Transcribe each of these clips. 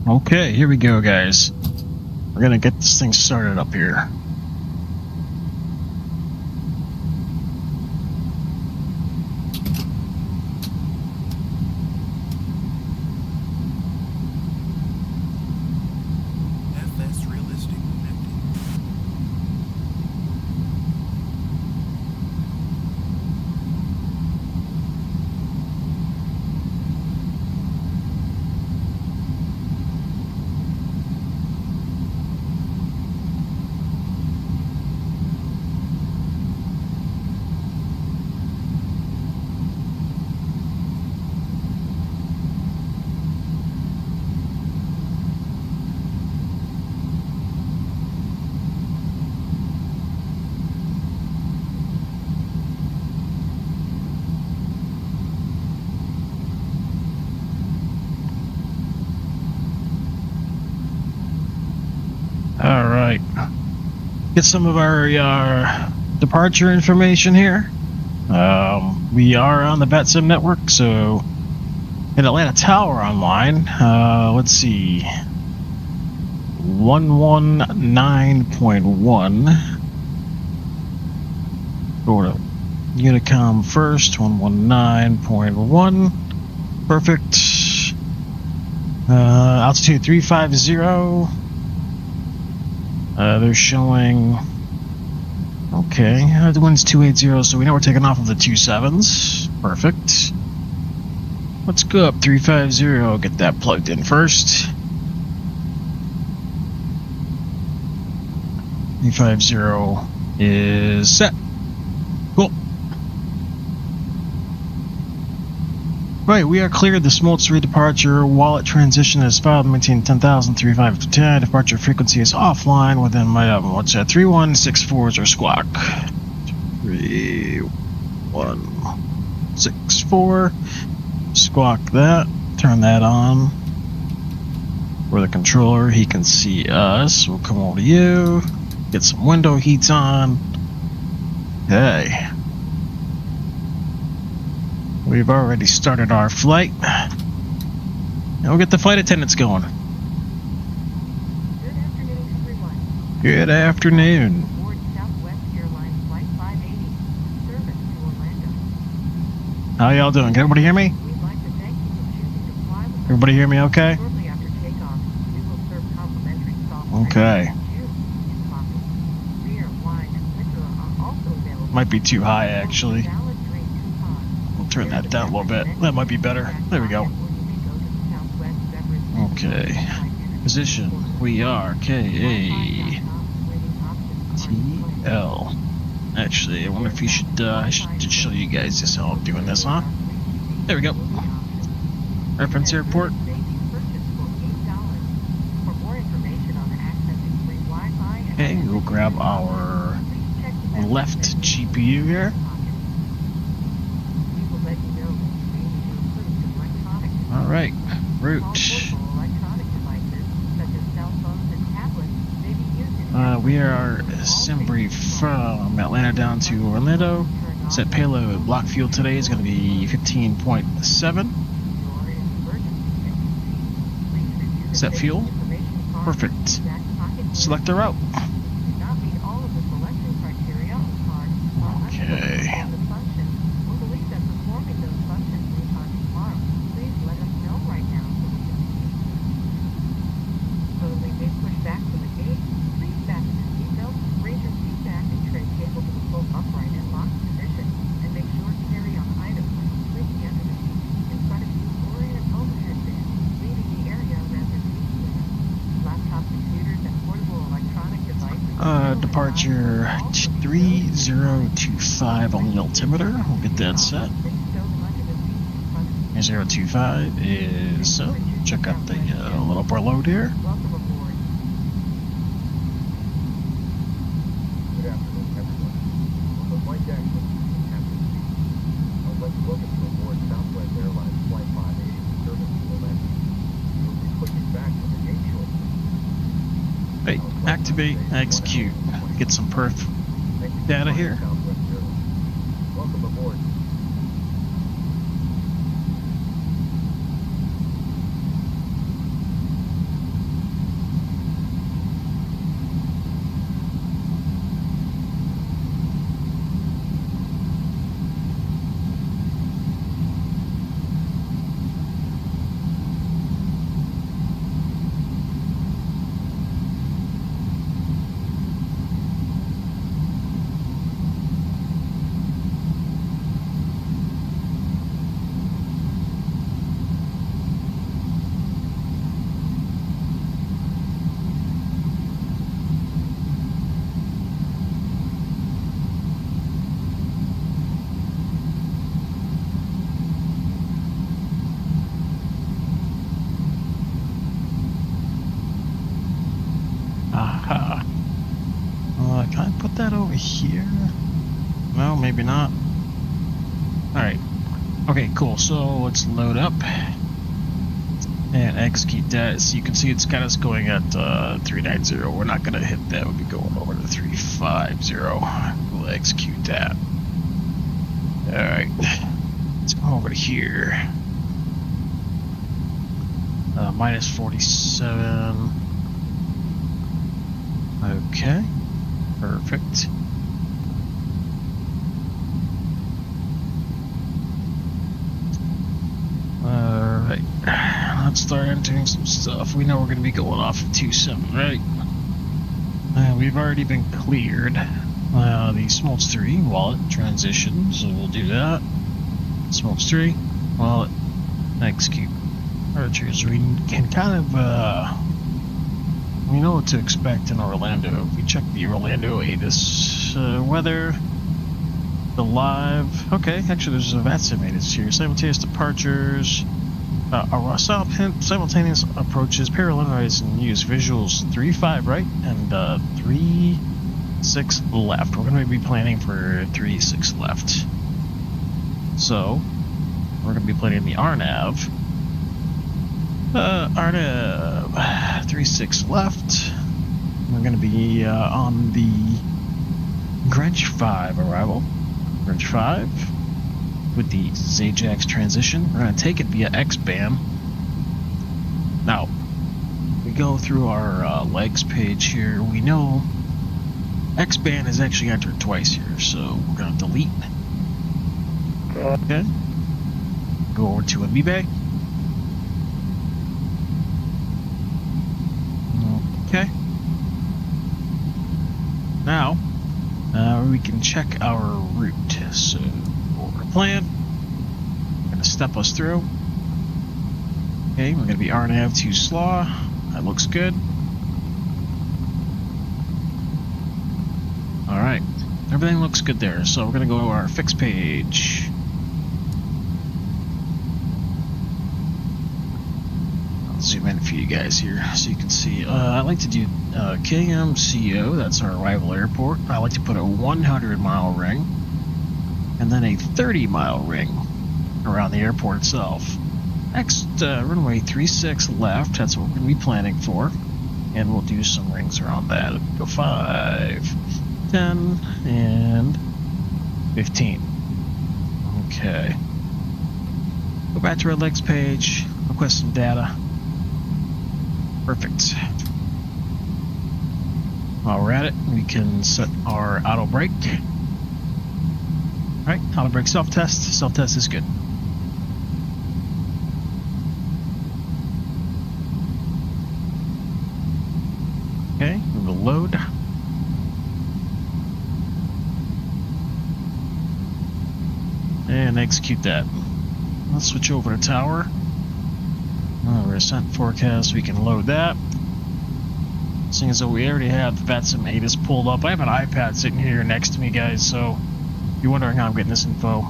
Okay, here we go, guys. We're gonna get this thing started up here. All right. Get some of our departure information here. We are on the VATSIM network, so in Atlanta Tower online. Let's see. 119.1. Go to Unicom first. 119.1. Perfect. Altitude 350. They're showing, okay, the wind's 280, so we know we're taking off of the 27s. Perfect. Let's go up 350, get that plugged in first. 350 is set. Cool. Right, we are cleared. The Smoltz departure wallet transition is filed. Maintain 10,035 departure frequency is offline within my what's that? 3164 is our squawk. 3164. Squawk that. Turn that on. For the controller, he can see us. We'll come over to you. Get some window heats on. Hey. We've already started our flight. And we'll get the flight attendants going. Good afternoon, everyone. Good afternoon. Aboard Southwest Airlines Flight 580, service to Orlando. How y'all doing? Can everybody hear me? We'd like to thank you for choosing to fly with us. Everybody hear me okay? Shortly after takeoff, we will serve complimentary soft drinks, Okay. juice, and coffee. Beer, wine, and liquor are also available. Might be too high, actually. Valid drink coupons. Turn that down a little bit. That might be better. There we go. Okay. Position. We are KATL. Actually, I wonder if you should, I should just show you guys just how I'm doing this, huh? There we go. Reference airport. Okay, we'll grab our left GPU here. Alright, route. We are Simbri from Atlanta down to Orlando. Set payload block fuel today is going to be 15.7. Set fuel. Perfect. Select the route. Okay. Departure 3025 on the altimeter. We'll get that set. 025 is so. Check out the little bar load here. Good afternoon, everyone. On the flight deck, Captain Steve, I would like to welcome you aboard Southwest Airlines Flight 580 service to Orlando. We will be pushing back from the gate shortly. Hey, activate, execute. Get some perf data here. Welcome aboard. over here? No, maybe not. Alright. Okay, cool. So let's load up and execute that. So you can see it's got us going at 390. We're not going to hit that. We'll be going over to 350. We'll execute that. Alright. Let's go over to here. Minus 47. Okay. Perfect. Alright. Let's start entering some stuff. We know we're going to be going off of 27, right? We've already been cleared. The Smoltz 3 wallet transition, so we'll do that. Smoltz 3 wallet execute archers. We can kind of we know what to expect in Orlando. We check the Orlando ATIS weather, the live. Okay, actually there's a VATSIM ATIS here. Simultaneous departures, simultaneous approaches, parallelize and use visuals 3-5 right and 3-6 left. We're going to be planning for 3-6 left. So we're going to be planning the RNAV. RNAV 3-6 left. We're going to be on the Greenwich 5 arrival. Greenwich 5 with the Zajax transition. We're going to take it via X-band. Now, we go through our legs page here. We know X-band is actually entered twice here, so we're going to delete. Okay. Go over to Amibe. Okay. Now, we can check our route. So, over to plan. Going to step us through. Okay, we're going to be RNAV to Slaw. That looks good. Alright. Everything looks good there. So, we're going to go to our fix page. Zoom in for you guys here so you can see. I like to do KMCO, that's our arrival airport. I like to put a 100-mile ring and then a 30-mile ring around the airport itself. Next, runway 36 left, that's what we're going to be planning for. And we'll do some rings around that. Go 5, 10, and 15. Okay. Go back to our legs page, request some data. Perfect. While we're at it, we can set our auto brake. Alright, auto brake self-test. Self-test is good. Okay, we will load. And execute that. Let's switch over to tower. Ascent forecast, we can load that. Seeing as though we already have the VATSIM ATIS pulled up. I have an iPad sitting here next to me, guys, so if you're wondering how I'm getting this info.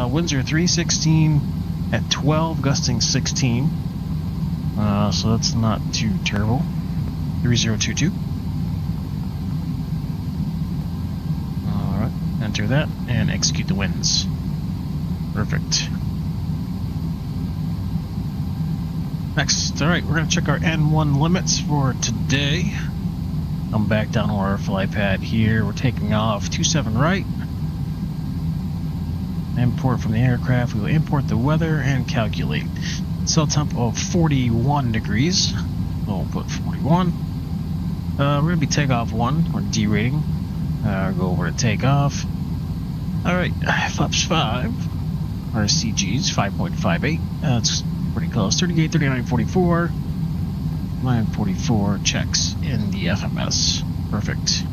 Winds are 316 at 12, gusting 16. So that's not too terrible. 3022. Alright, enter that and execute the winds. Perfect. Next, alright, we're going to check our N1 limits for today. I'm back down to our flight pad here. We're taking off 27 right. Import from the aircraft. We will import the weather and calculate. Cell temp of 41 degrees. We'll put 41. We're going to be takeoff 1. We're derating. Go over to takeoff. Alright, flaps 5. Our CG's 5.58. That's pretty close. 38, 39, 44. 944 checks in the FMS. Perfect.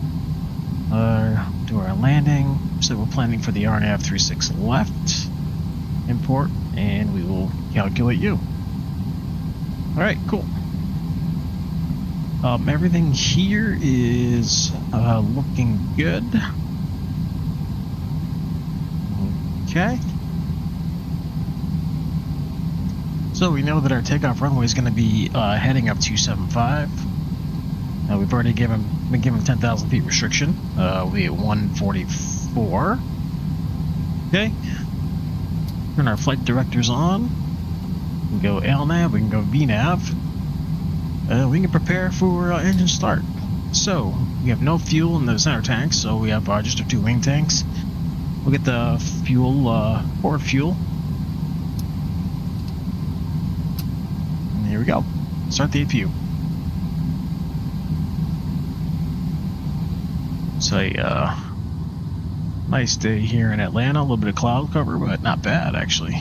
Do our landing. So we're planning for the RNAV 36 left. Import, and we will calculate you. Alright, cool. Everything here is looking good. Okay. So we know that our takeoff runway is going to be heading up 275. We've already been given 10,000 feet restriction. We'll be at 144. Okay. Turn our flight directors on. We can go LNAV, we can go VNAV. We can prepare for engine start. So, we have no fuel in the center tanks, so we have just our 2 wing tanks. We'll get the fuel, port fuel. And here we go. Start the APU. It's a nice day here in Atlanta. A little bit of cloud cover, but not bad, actually.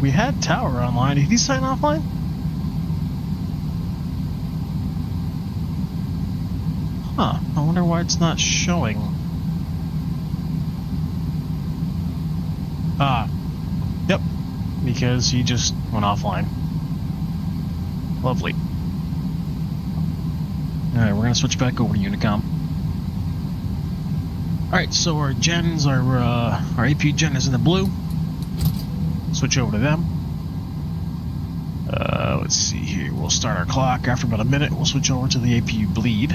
We had tower online. Did he sign offline? Huh. I wonder why it's not showing. Yep. Because he just went offline. Lovely. Alright, we're gonna switch back over to Unicom. Alright, so our gens, our AP gen is in the blue. Switch over to them. Let's see here. We'll start our clock. After about a minute, we'll switch over to the APU bleed.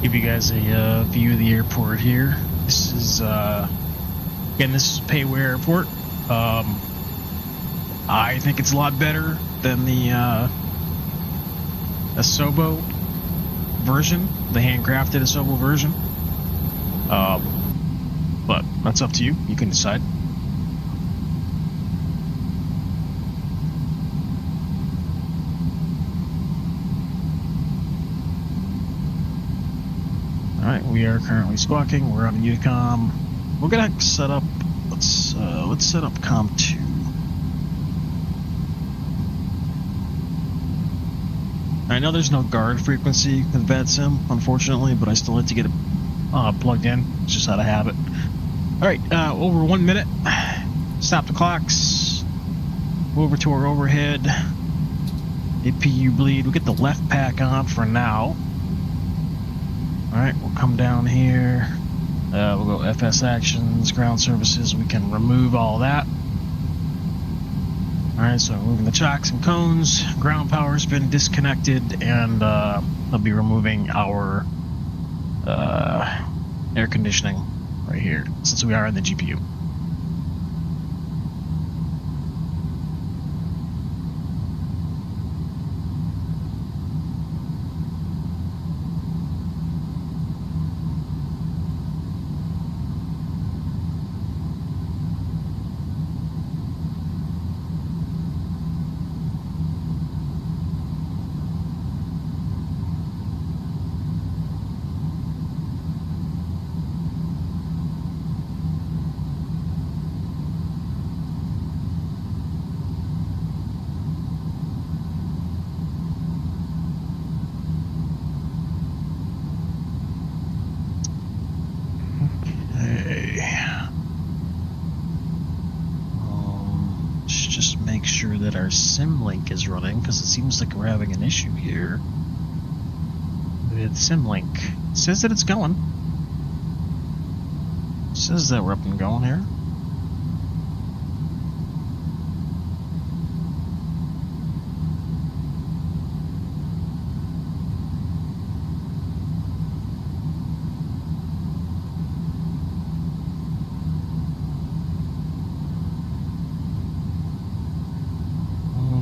Give you guys a view of the airport here. This is, again, this is Payware Airport. I think it's a lot better than the Asobo version, the handcrafted Asobo version. But that's up to you. You can decide. Alright, we are currently squawking. We're on Unicom. We're gonna set up, let's set up Com 2. I know there's no guard frequency with VATSIM, unfortunately, but I still like to get it plugged in. It's just out of habit. Alright, over 1 minute. Stop the clocks. Go over to our overhead. APU bleed. We'll get the left pack on for now. Alright, we'll come down here. We'll go FS actions, ground services. We can remove all that. Alright, so removing the chocks and cones. Ground power's been disconnected, and I'll be removing our air conditioning right here, since we are in the GPU. That our sim link is running, because it seems like we're having an issue here with sim link. It says that it's going. It says that we're up and going here.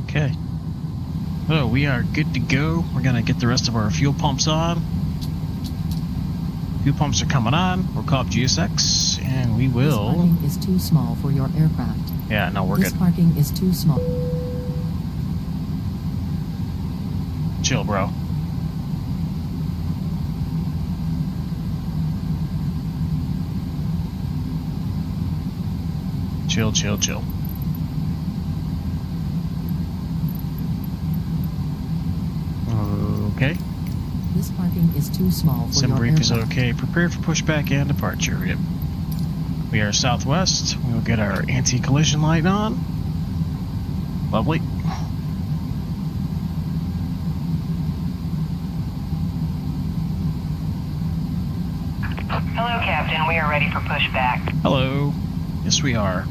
Okay. So we are good to go. We're gonna get the rest of our fuel pumps on. Fuel pumps are coming on. We'll call up GSX and we This will. parking is too small for your aircraft. Yeah, no, we're This good. parking is too small. Chill, bro. Chill, chill, chill. Okay. This parking is too small for Sim your brief is aircraft. okay. Prepared for pushback and departure. Yep. We are Southwest. We'll get our anti-collision light on. Lovely. Hello, Captain. We are ready for pushback. Hello. Yes, we are.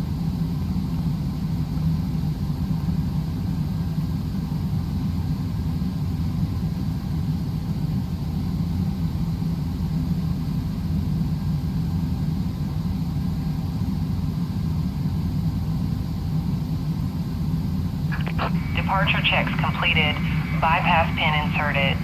Departure checks completed. Bypass pin inserted.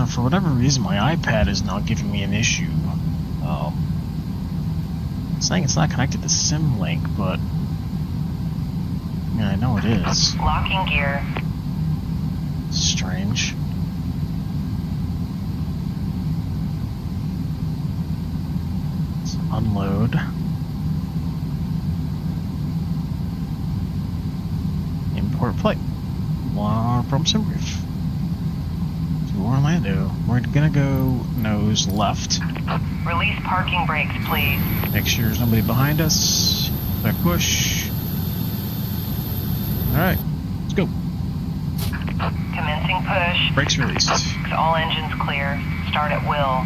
For whatever reason, my iPad is now giving me an issue. It's saying it's not connected to SimLink, but yeah, I know it is. Locking gear. Strange. Let's unload. Import flight. From SimBrief to Orlando. We're gonna go nose left. Release parking brakes, please. Make sure there's nobody behind us. Back push. Alright, let's go. Commencing push. Brakes released. All engines clear. Start at will.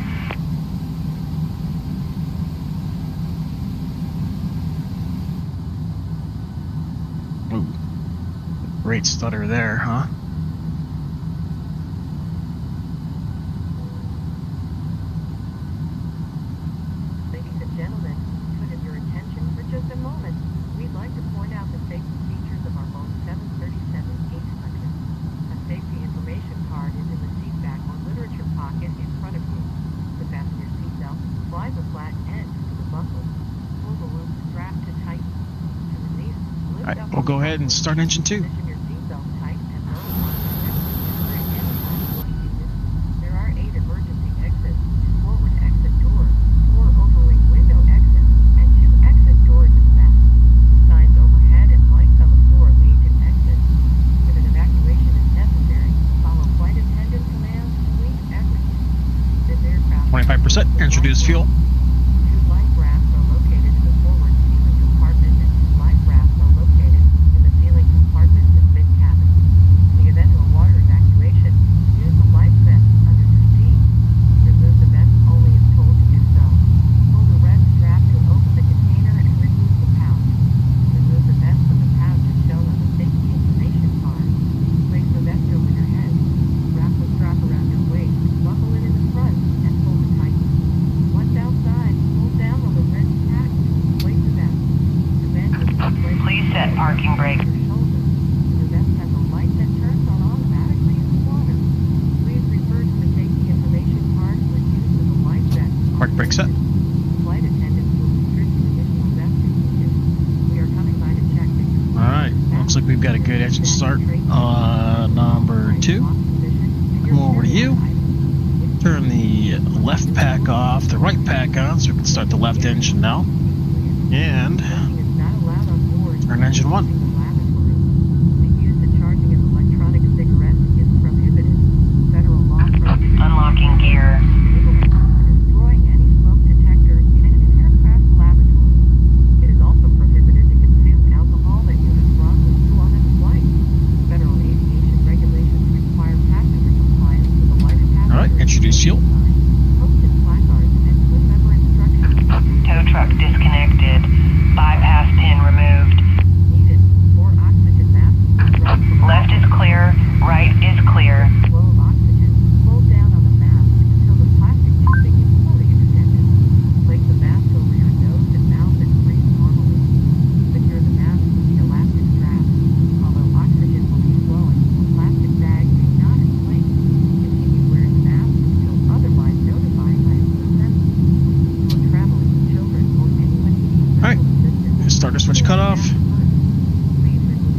Ooh. Great stutter there, huh? Ladies and gentlemen, could have your attention for just a moment. We'd like to point out the safety features of our Boeing 737-800. A safety information card is in the seat back or literature pocket in front of you. The passenger seatbelt, slide the flat end to the buckle. Pull the loop strap to tighten. To release, lift Alright, up we'll on go the ahead and buckle. start engine 2. Position your seatbelt tight and lower on the next unit. There are 8 emergency exits, 2 forward exit doors, 4 overwing window exits, and 2 exit doors in the back. Signs overhead and lights on the floor lead to exit. If an evacuation is necessary, follow flight attendant commands to leave everything. This aircraft 25%. Introduce fuel. 2 life rafts are located in the forward ceiling compartment and 2 life rafts are located in the ceiling compartment and mid-cabin. In the event of a water evacuation, use the life vest under your seat. Remove the vest only if told to do so. Pull the red strap to open the container and remove the pouch. Remove the vest from the pouch as shown on the safety information card. Place the vest over your head. Wrap the strap around your waist, buckle it in the front, and pull it tight. Once outside, pull down on the red strap to inflate the vest. The vent is inflated. Please set parking brake. Your shoulder. The vest has a light that turns on automatically in the water. Please refer to the safety information card for use of the life vest. Park brake set. Flight attendants will restrict the additional vest if needed. We are coming by to check that your Alright, looks like we've got a good engine start. Number 2. Come over to you. Turn the left pack off, the right pack on, so we can start the left engine now. And turn engine 1. The use and charging of electronic cigarettes is prohibited. Federal law prohibits unlocking gear. Destroying any smoke detector in an aircraft laboratory. It is also prohibited to consume alcohol that you have brought with you on this flight. Federal aviation regulations require passenger compliance with the life passenger. Alright, introduce fuel. Posted placards and crew member instructions. Tow truck disconnected. Bypass pin removed. Needed. 4 oxygen masks. Left is clear. Right is clear. Flow of oxygen.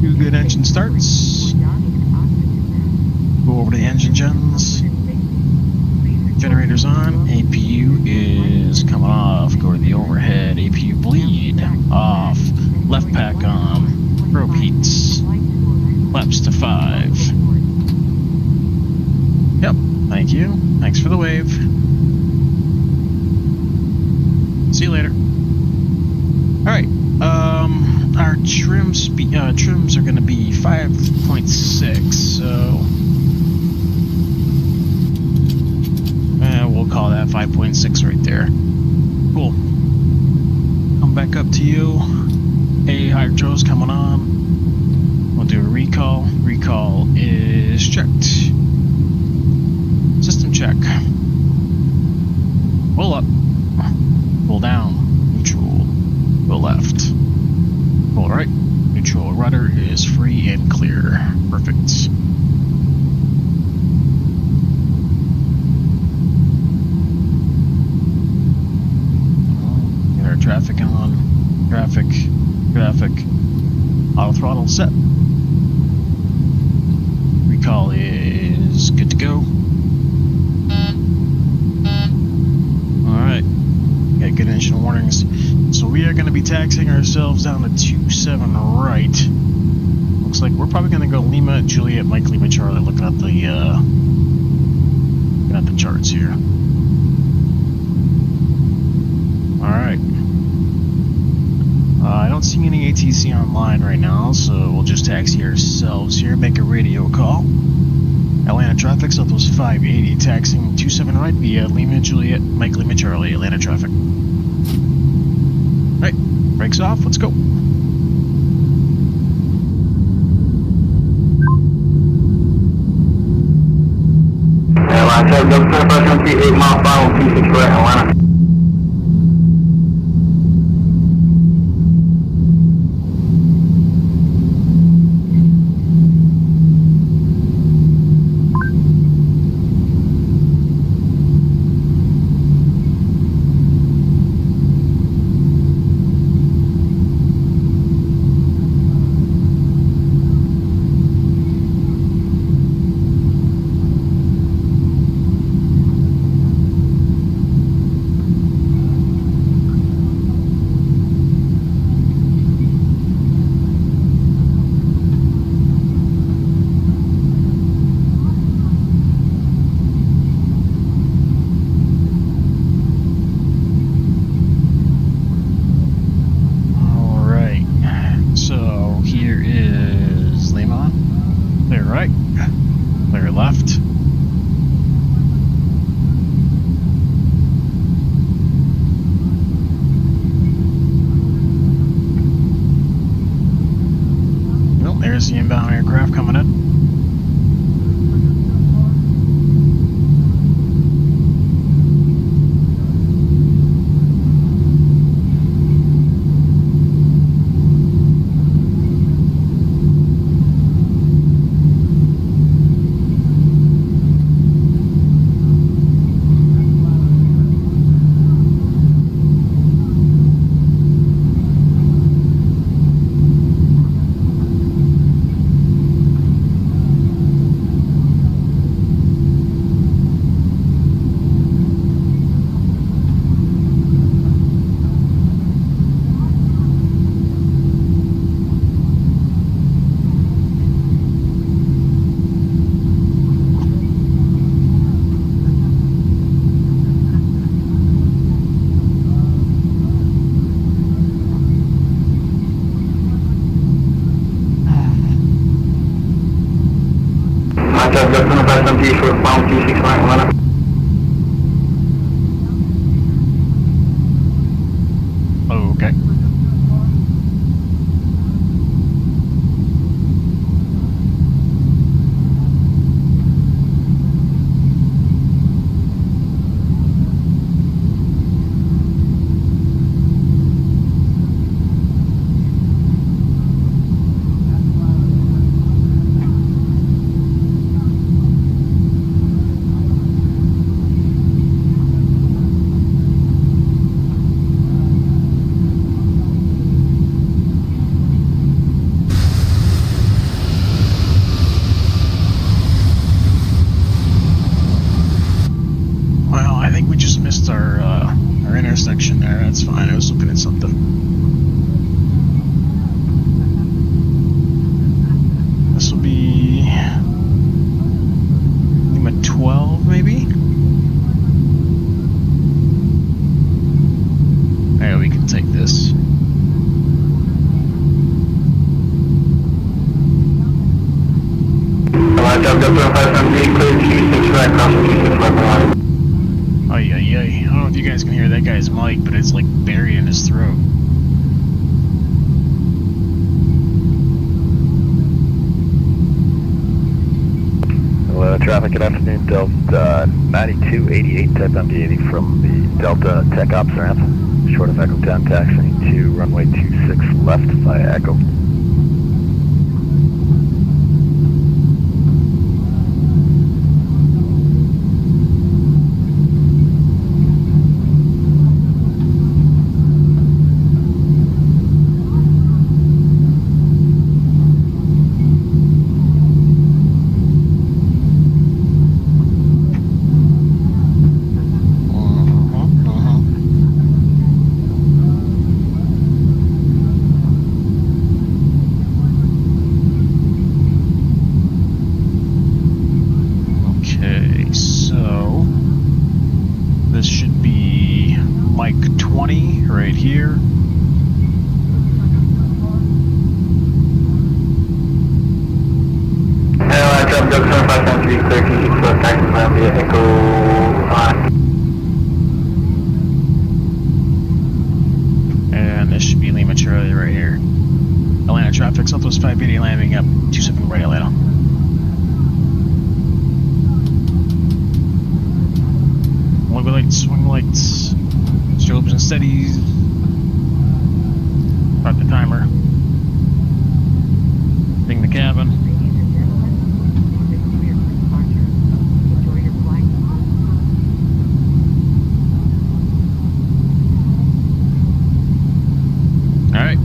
2 good engine starts. Go over to the engine gens. Generators on. APU is coming off. Go to the overhead. APU bleed off. Left pack on. Probe heats. Flaps to 5. Yep. Thank you. Thanks for the wave. See you later. Alright. Our trims are going to be 5.6, so we'll call that 5.6 right there. Cool. Come back up to you. A hydro's coming on. We'll do a recall. Recall is checked. System check. Pull up. Pull down. Neutral. Pull left. Pull right. Neutral. Rudder is free and clear. Perfect. Get our traffic on. Traffic. Auto throttle set. Recall is good to go. Alright. Got good engine warnings. So we are going to be taxiing ourselves down to 27 right. Looks like we're probably going to go Lima, Juliet, Mike, Lima, Charlie. Looking at the charts here. Alright. I don't see any ATC online right now, so we'll just taxi ourselves here. Make a radio call. Atlanta traffic, Southwest 580, taxiing 27 right via Lima, Juliet, Mike, Lima, Charlie, Atlanta traffic. Alright, brakes off, let's go. Atlanta, 8 mile final, 26 right, Atlanta. There's the inbound aircraft coming in. Okay. FMD, clear 26 right, crossing 26 left line. Ay, ay, ay. I don't know if you guys can hear that guy's mic, but it's like buried in his throat. Traffic, good afternoon, Delta 9288 type MD-80 from the Delta Tech Ops ramp. Short of Echo 10, taxiing to runway 26 left via Echo. Okay, so this should be mic 20 right here. Airline traffic, Delta 7573, clear 26 left, taxi plan via Echo on. And this should be Lima Charlie right here. Atlanta traffic, Southwest 580 landing up 27 right Atlanta. Swing lights, strobes and steadies. Start the timer. Ding the cabin. Ladies and gentlemen, this is clear for departure. Enjoy your flight. Alright.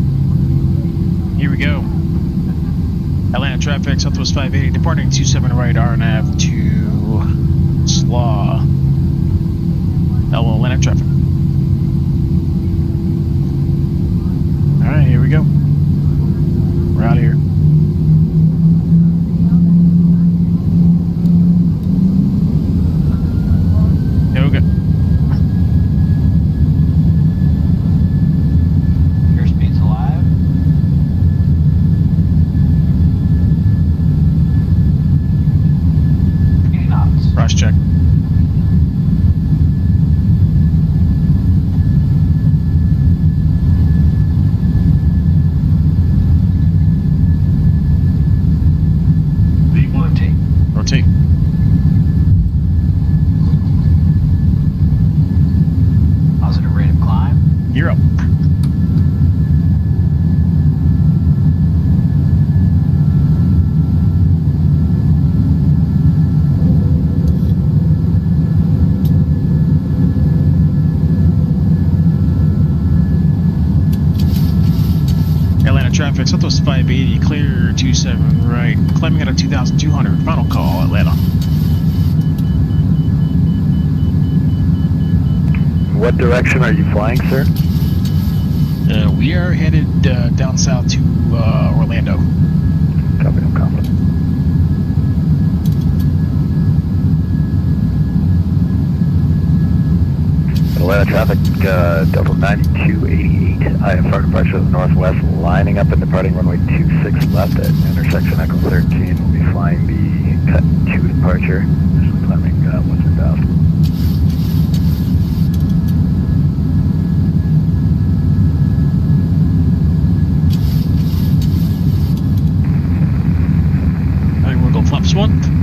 Here we go. Atlanta traffic, Southwest 580, departing 27 right RNAV to Slaw. Hello, Atlanta traffic. Alright, here we go. We're out of here. There we go. Airspeed's alive. Getting knots. Cross check. Rotate. Positive rate of climb. You're up. Atlanta traffic, Southwest 580, clear 27 right, climbing out of 2,200. Final call, Atlanta. What direction are you flying, sir? We are headed down south to Orlando. Copy, no comment. Atlanta traffic, Delta 9288, IFR departure to the northwest, lining up and departing runway 26 left at intersection Echo 13. We'll be flying the Cut 2 departure, just climbing western bound. I think we'll go flaps 1.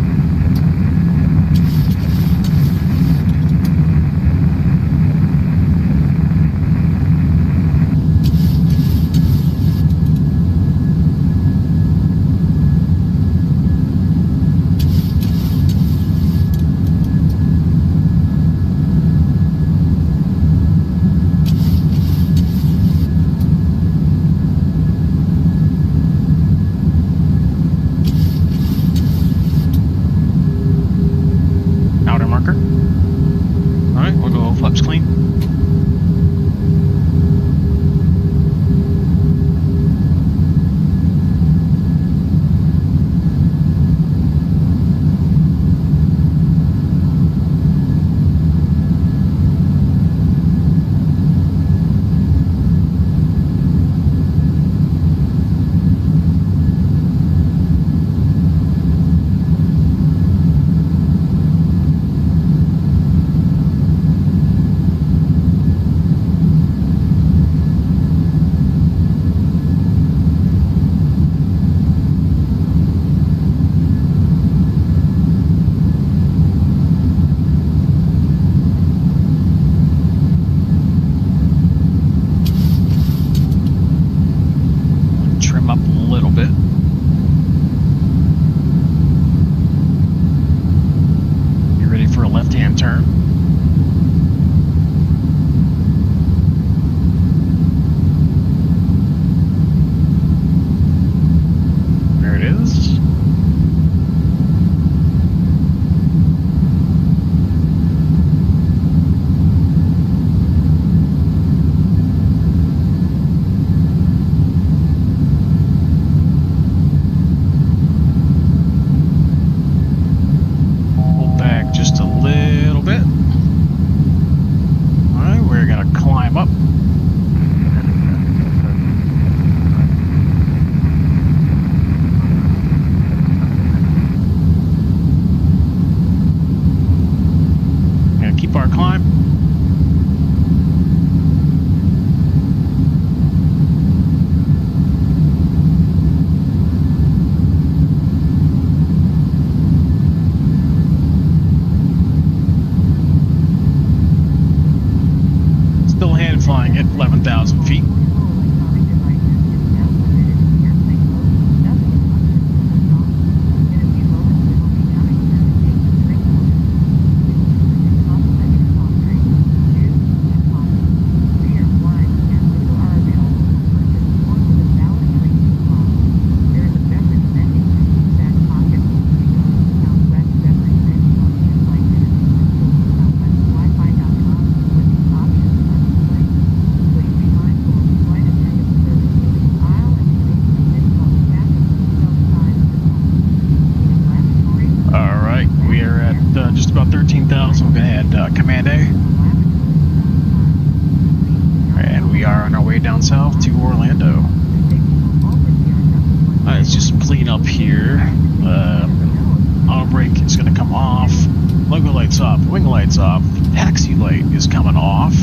our climb. Still hand flying at 11,000 feet. Just about 13,000. We're going to head Command A. And we are on our way down south to Orlando. Let's just clean up here. Auto brake is going to come off. Logo lights off. Wing lights off. Taxi light is coming off.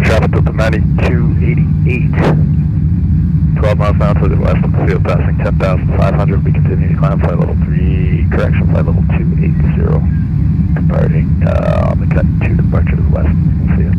Traffic Delta 9288. 12 miles now to the west of the field, passing 10,500. We continue to climb flight level 3, correction, flight level 280. Departing on the cut 2 departure to the west. We'll see you.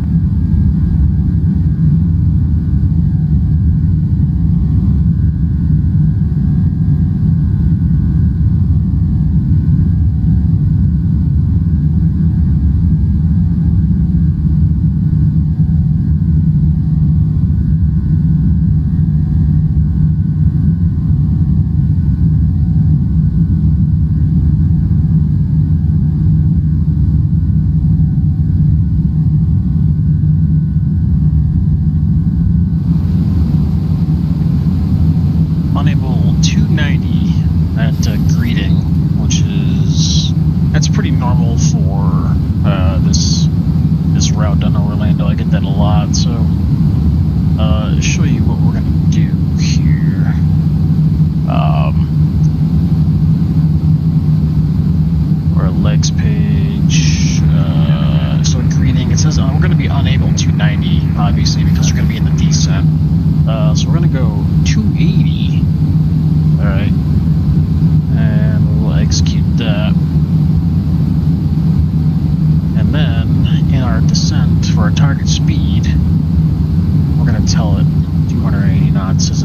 That's pretty normal for this route down to Orlando. I get that a lot. So show you what we're gonna do here. Our legs page. So greeting. It says we're gonna be unable 290, obviously, because we're gonna be in the descent. So we're gonna go 280. All right, and we'll execute that. And then, in our descent for our target speed, we're going to tell it 280 knots as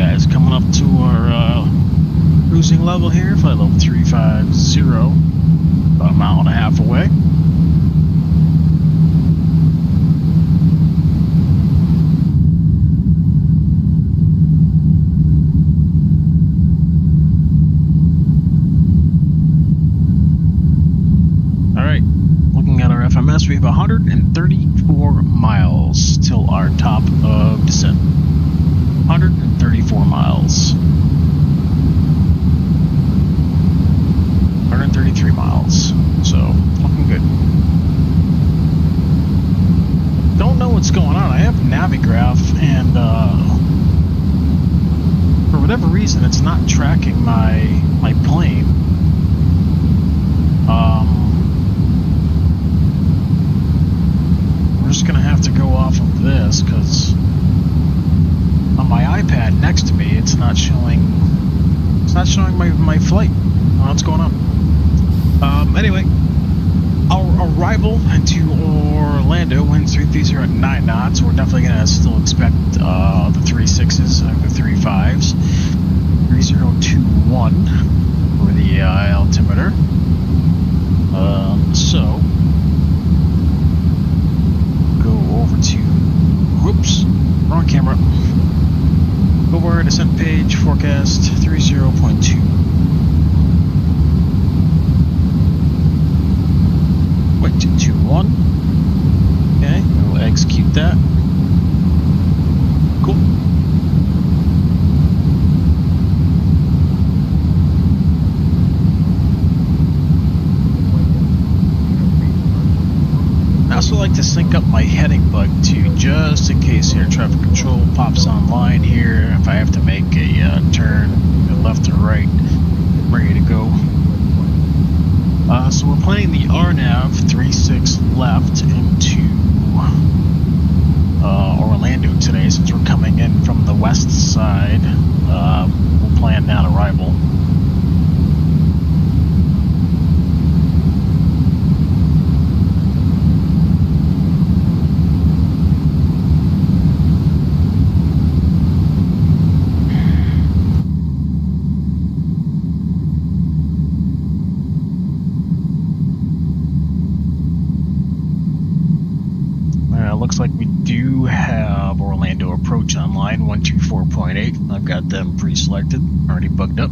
guys, coming up to our cruising level here, flight level 350, about a mile and a half away. FMS, we have 134 miles till our top of descent. 134 miles. 133 miles. So, looking good. Don't know what's going on. I have Navigraph, and for whatever reason, it's not tracking my plane. I'm just gonna have to go off of this because on my iPad next to me it's not showing my flight. I don't know what's going on. Anyway, our arrival into Orlando, winds 330 at 9 knots. We're definitely gonna still expect the 36s and the 35s. 3021 for the altimeter. So over to, whoops, wrong camera. Over descent page, forecast 30.2. Wait, 221. Okay, we'll execute that. Cool. I also like to sync up my heading bug too, just in case air traffic control pops online here. If I have to make a turn left or right, I'm ready to go. So we're planning the RNAV 36 left into Orlando today, since we're coming in from the west side. We'll plan that arrival. Looks like we do have Orlando approach online, 124.8. I've got them pre-selected, already bugged up.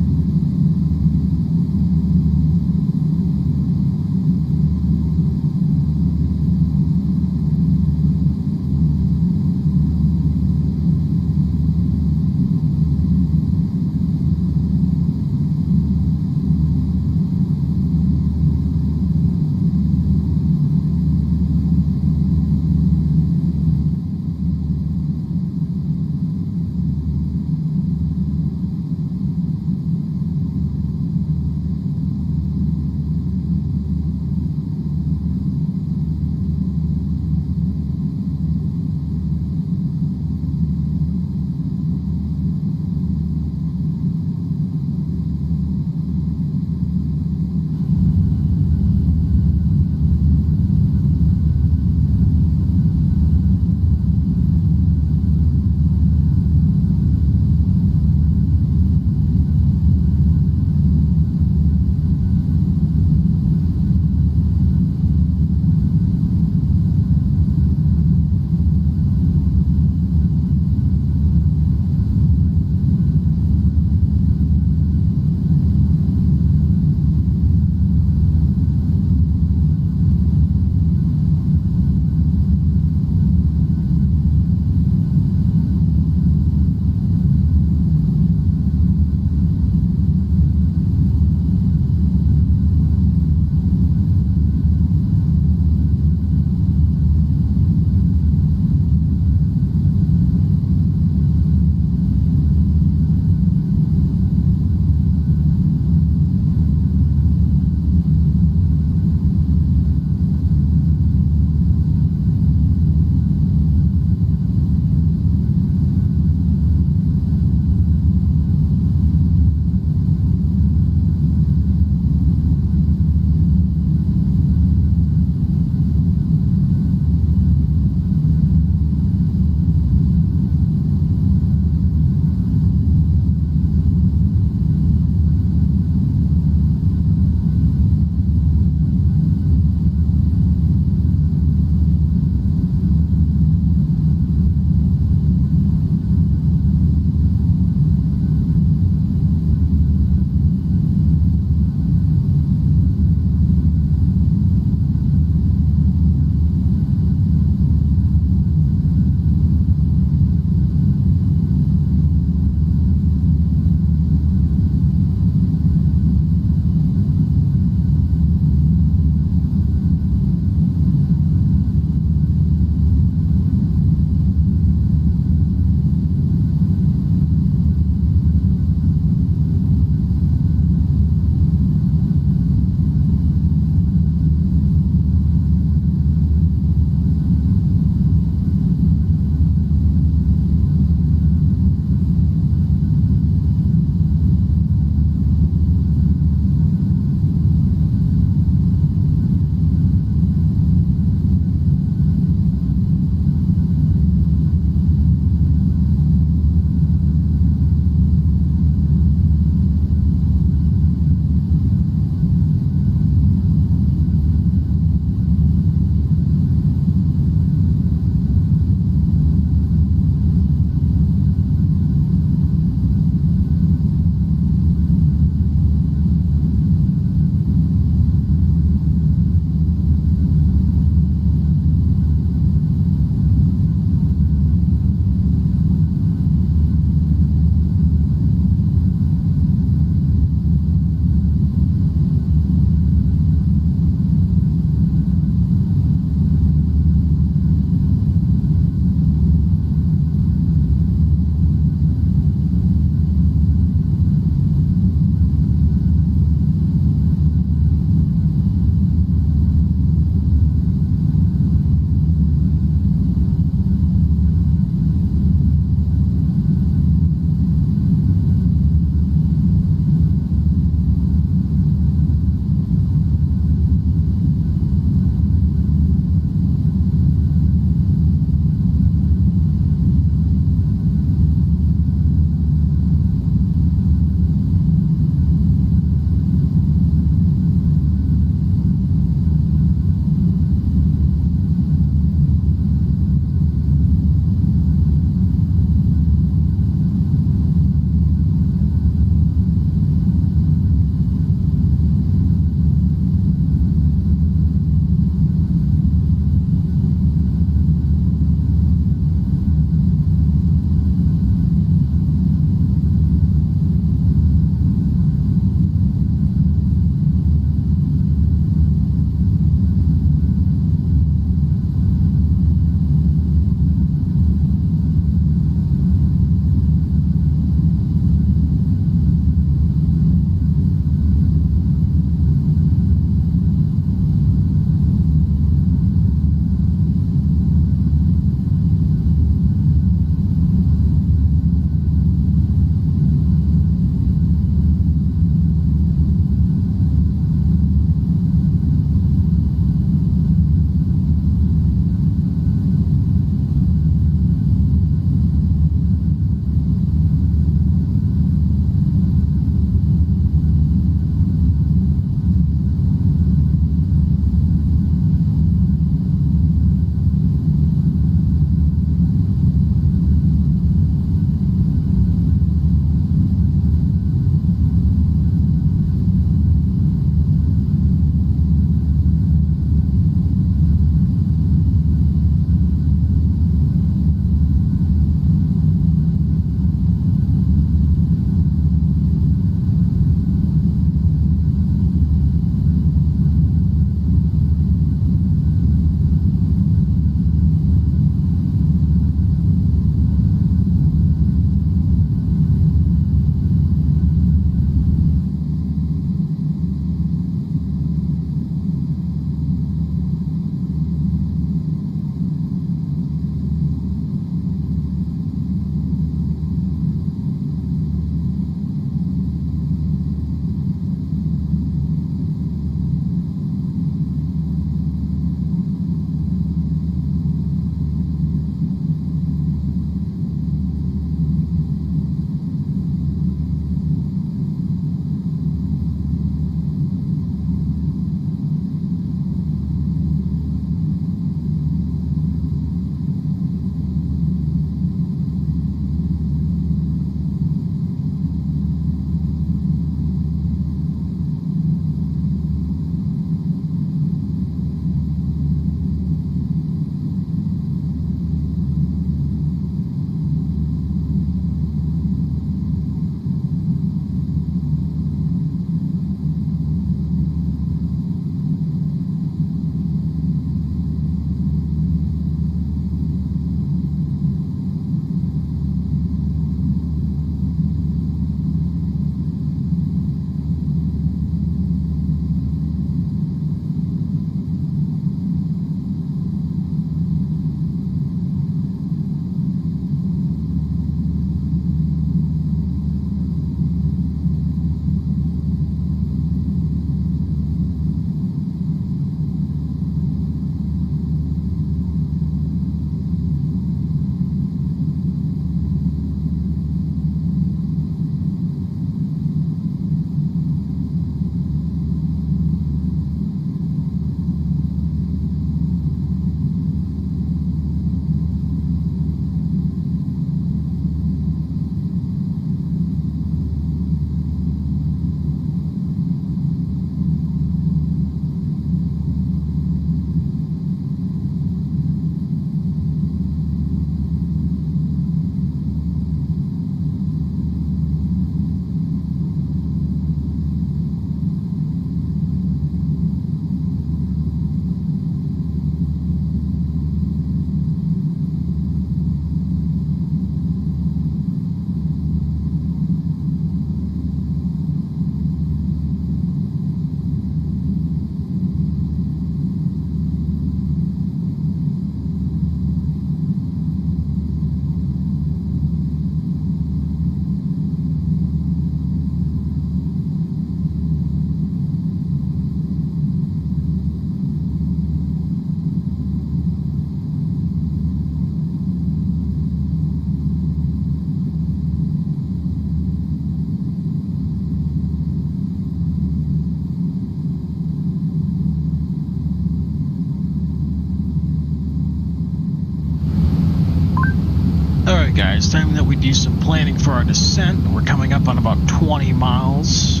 guys, time that we do some planning for our descent. We're coming up on about 20 miles.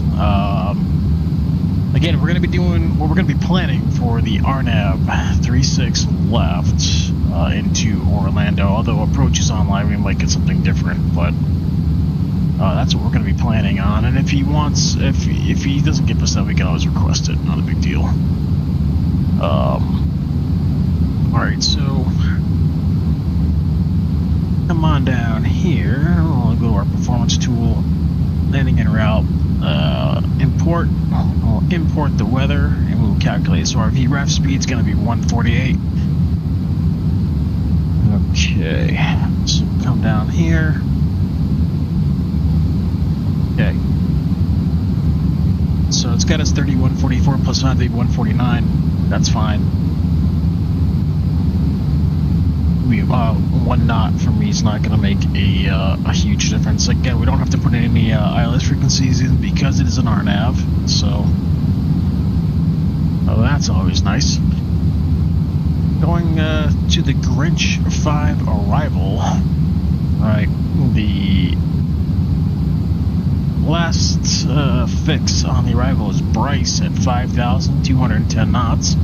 Again, we're going to be doing, well, we're going to be planning for the RNAV 36 left into Orlando. Although approach is online, we might get something different, but that's what we're going to be planning on. And if he wants, if he doesn't give us that, we can always request it. Not a big deal. Alright, so come on down here. We'll go to our performance tool, landing en route, import. We'll import the weather and we'll calculate. So our VREF speed's going to be 148. Okay, so come down here. Okay. So it's got us 3144 plus 149. That's fine. One knot for me is not going to make a huge difference. Again, we don't have to put any ILS frequencies in because it is an RNAV, so that's always nice. Going to the Grinch 5 arrival. Right, the last fix on the arrival is Bryce at 5,210 knots,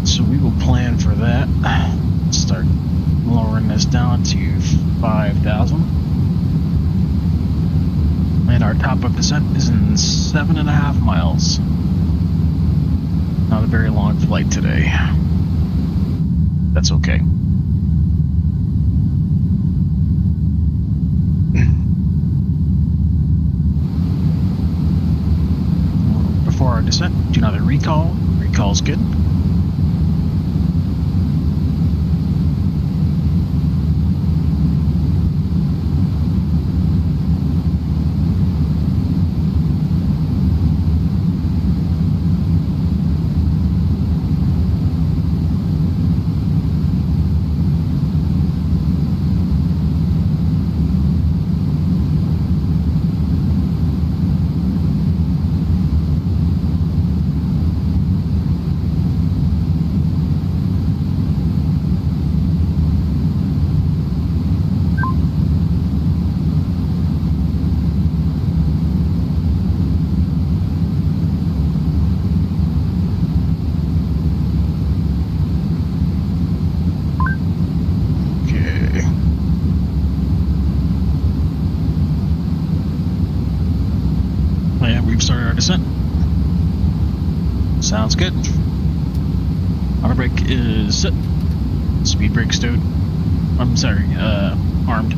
so we will plan for that. Start lowering this down to 5,000. And our top of descent is in 7.5 miles. Not a very long flight today. That's okay. Before our descent, do another recall. Recall's good. Sounds good. Auto brake is set. Speed brake stowed. I'm sorry, armed.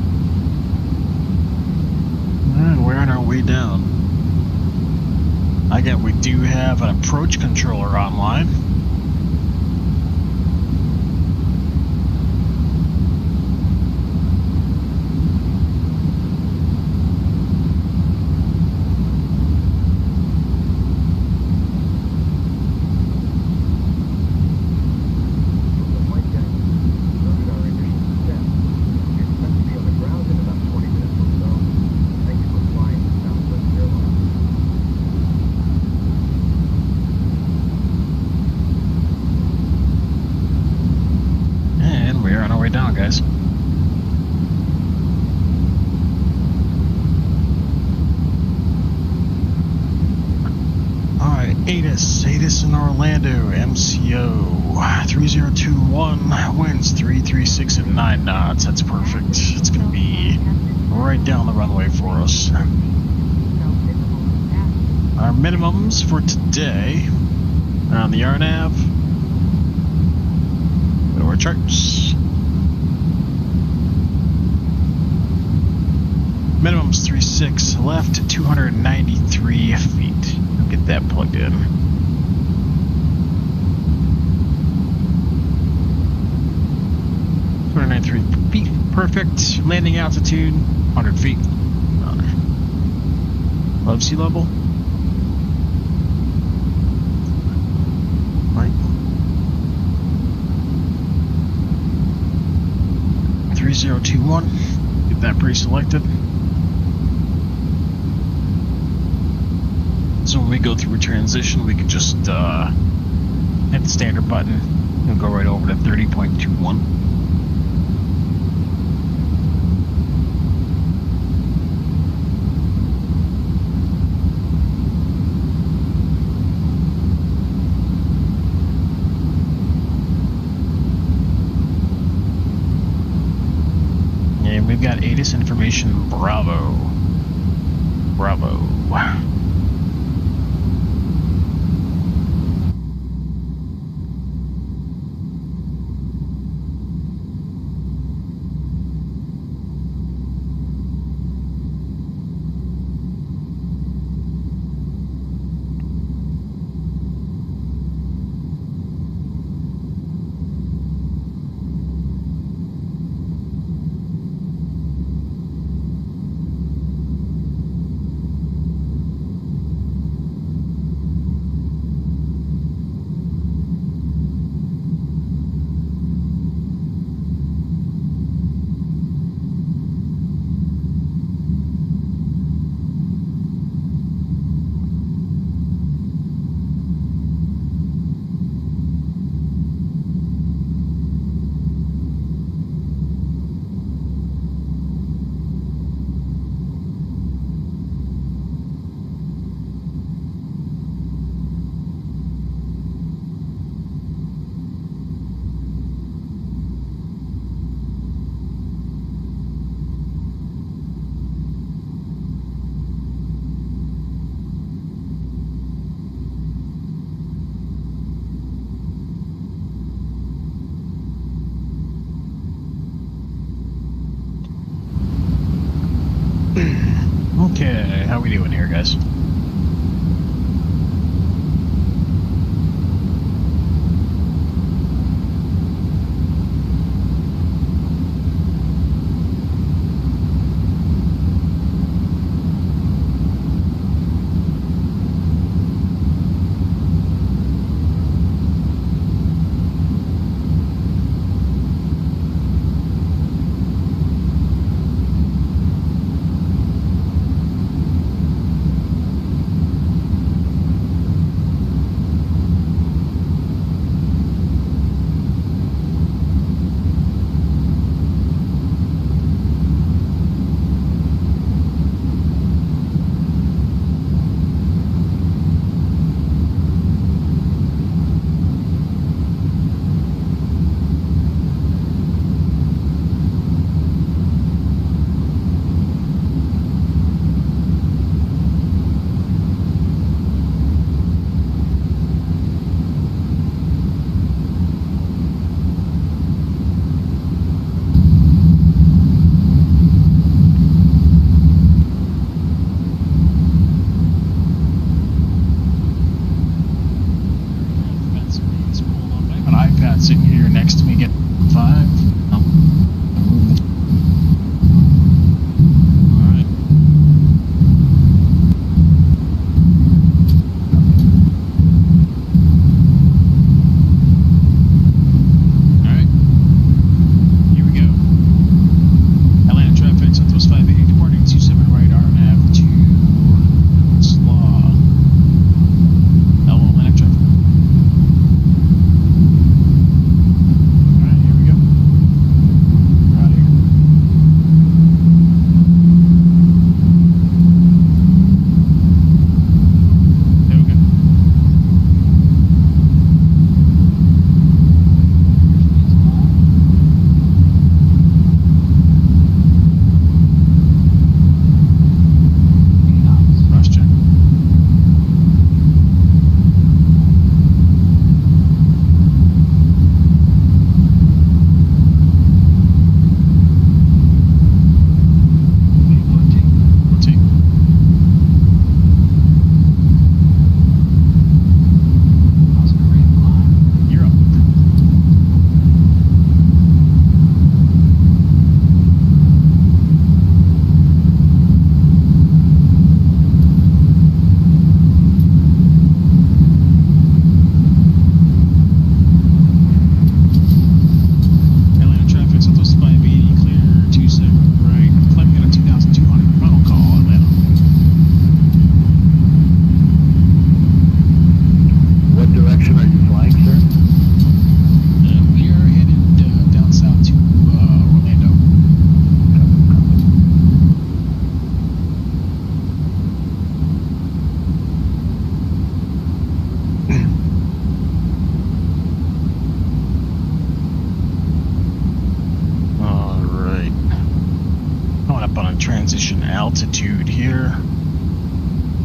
And we're on our way down. Again, we do have an approach controller online. ATIS in Orlando, MCO 3021, winds 336 at 9 knots. That's perfect. It's going to be right down the runway for us. Our minimums for today on the RNAV. Go to our charts. Minimum's 36, left 293 feet. Get that plugged in. Feet, perfect. Landing altitude 100 feet. Above sea level. Right. 3021. Get that pre-selected. So when we go through a transition, we can just hit the standard button and go right over to 30.21. got ATIS information Bravo. Bravo. Okay, how we doing here, guys? An iPad sitting here next to me getting 5. Alright. Alright. Here we go. Atlanta traffic, Southwest 580 departing 27 right RNAV to Slaw. Atlanta traffic. Alright, here we go.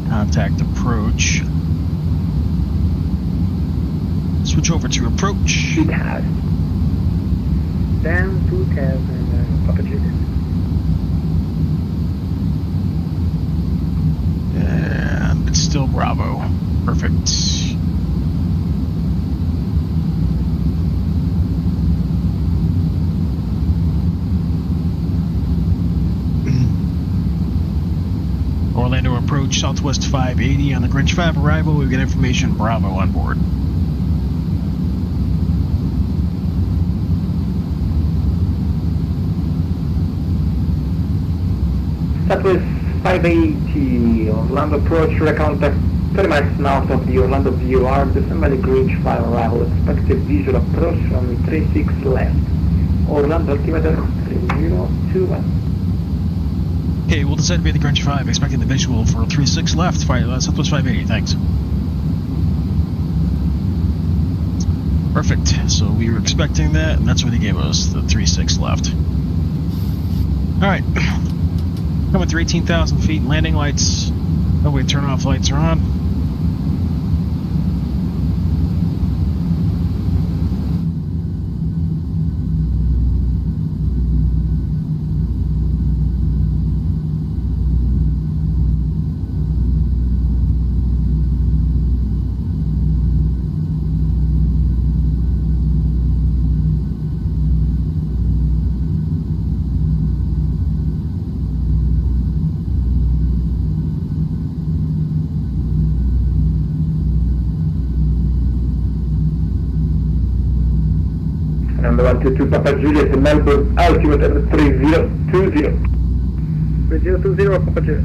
Contact approach. Switch over to approach. It has. Dan 2000 Papa Juliet. And it's still Bravo. Perfect. Orlando approach, Southwest 580 on the Grinch 5 arrival. We've got information Bravo on board. Southwest 580, Orlando approach, recontact 30 miles north of the Orlando VOR, December Grinch 5 arrival, expected visual approach runway 36 left. Orlando altimeter 3021. Okay, we'll decide to be the Grinch 5, expecting the visual for 36 left, Southwest 580, thanks. Perfect, so we were expecting that, and that's what he gave us, the 36 left. Alright, coming through 18,000 feet, landing lights, oh wait, turn off lights are on. Number 122 Papa Juliet, Melbourne, altimeter 3020. 3020 Papa Juliet.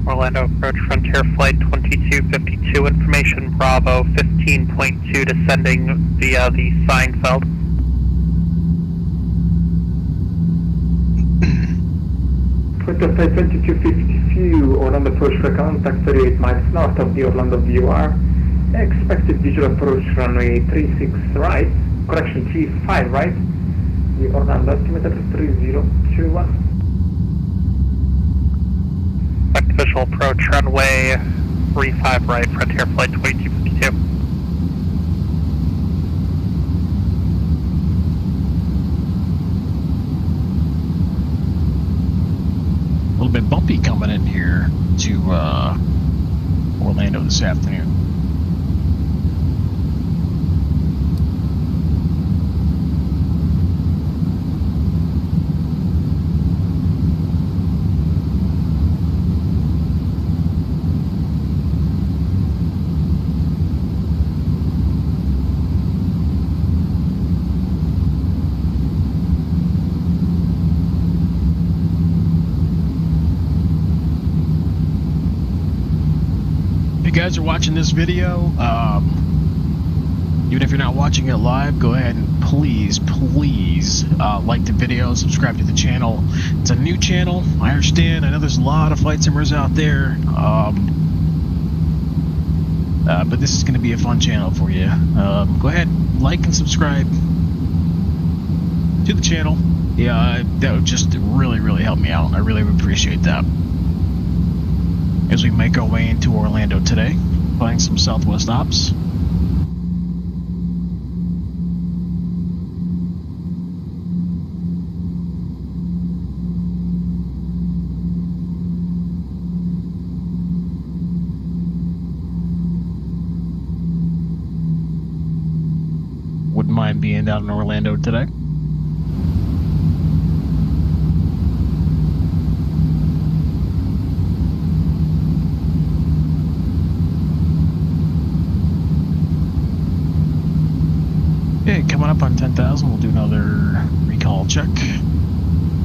Orlando approach Frontier Flight 2252, information Bravo 15.2 descending via the Seinfeld. Flight 2252, Orlando approach for contact 38 miles north of the Orlando VOR. Expected visual approach runway 36 right, correction 35 right, the Orlando altimeter 3021. Expected visual approach runway 35 right, Frontier Flight 2252. A little bit bumpy coming in here to Orlando this afternoon. If you guys are watching this video, even if you're not watching it live, go ahead and please like the video, subscribe to the channel. It's a new channel, I understand. I know there's a lot of flight simmers out there, but this is going to be a fun channel for you. Go ahead, like and subscribe to the channel. Yeah, that would just really help me out. I really would appreciate that. As we make our way into Orlando today, flying some Southwest ops. Wouldn't mind being down in Orlando today. Okay, coming up on 10,000, we'll do another recall check.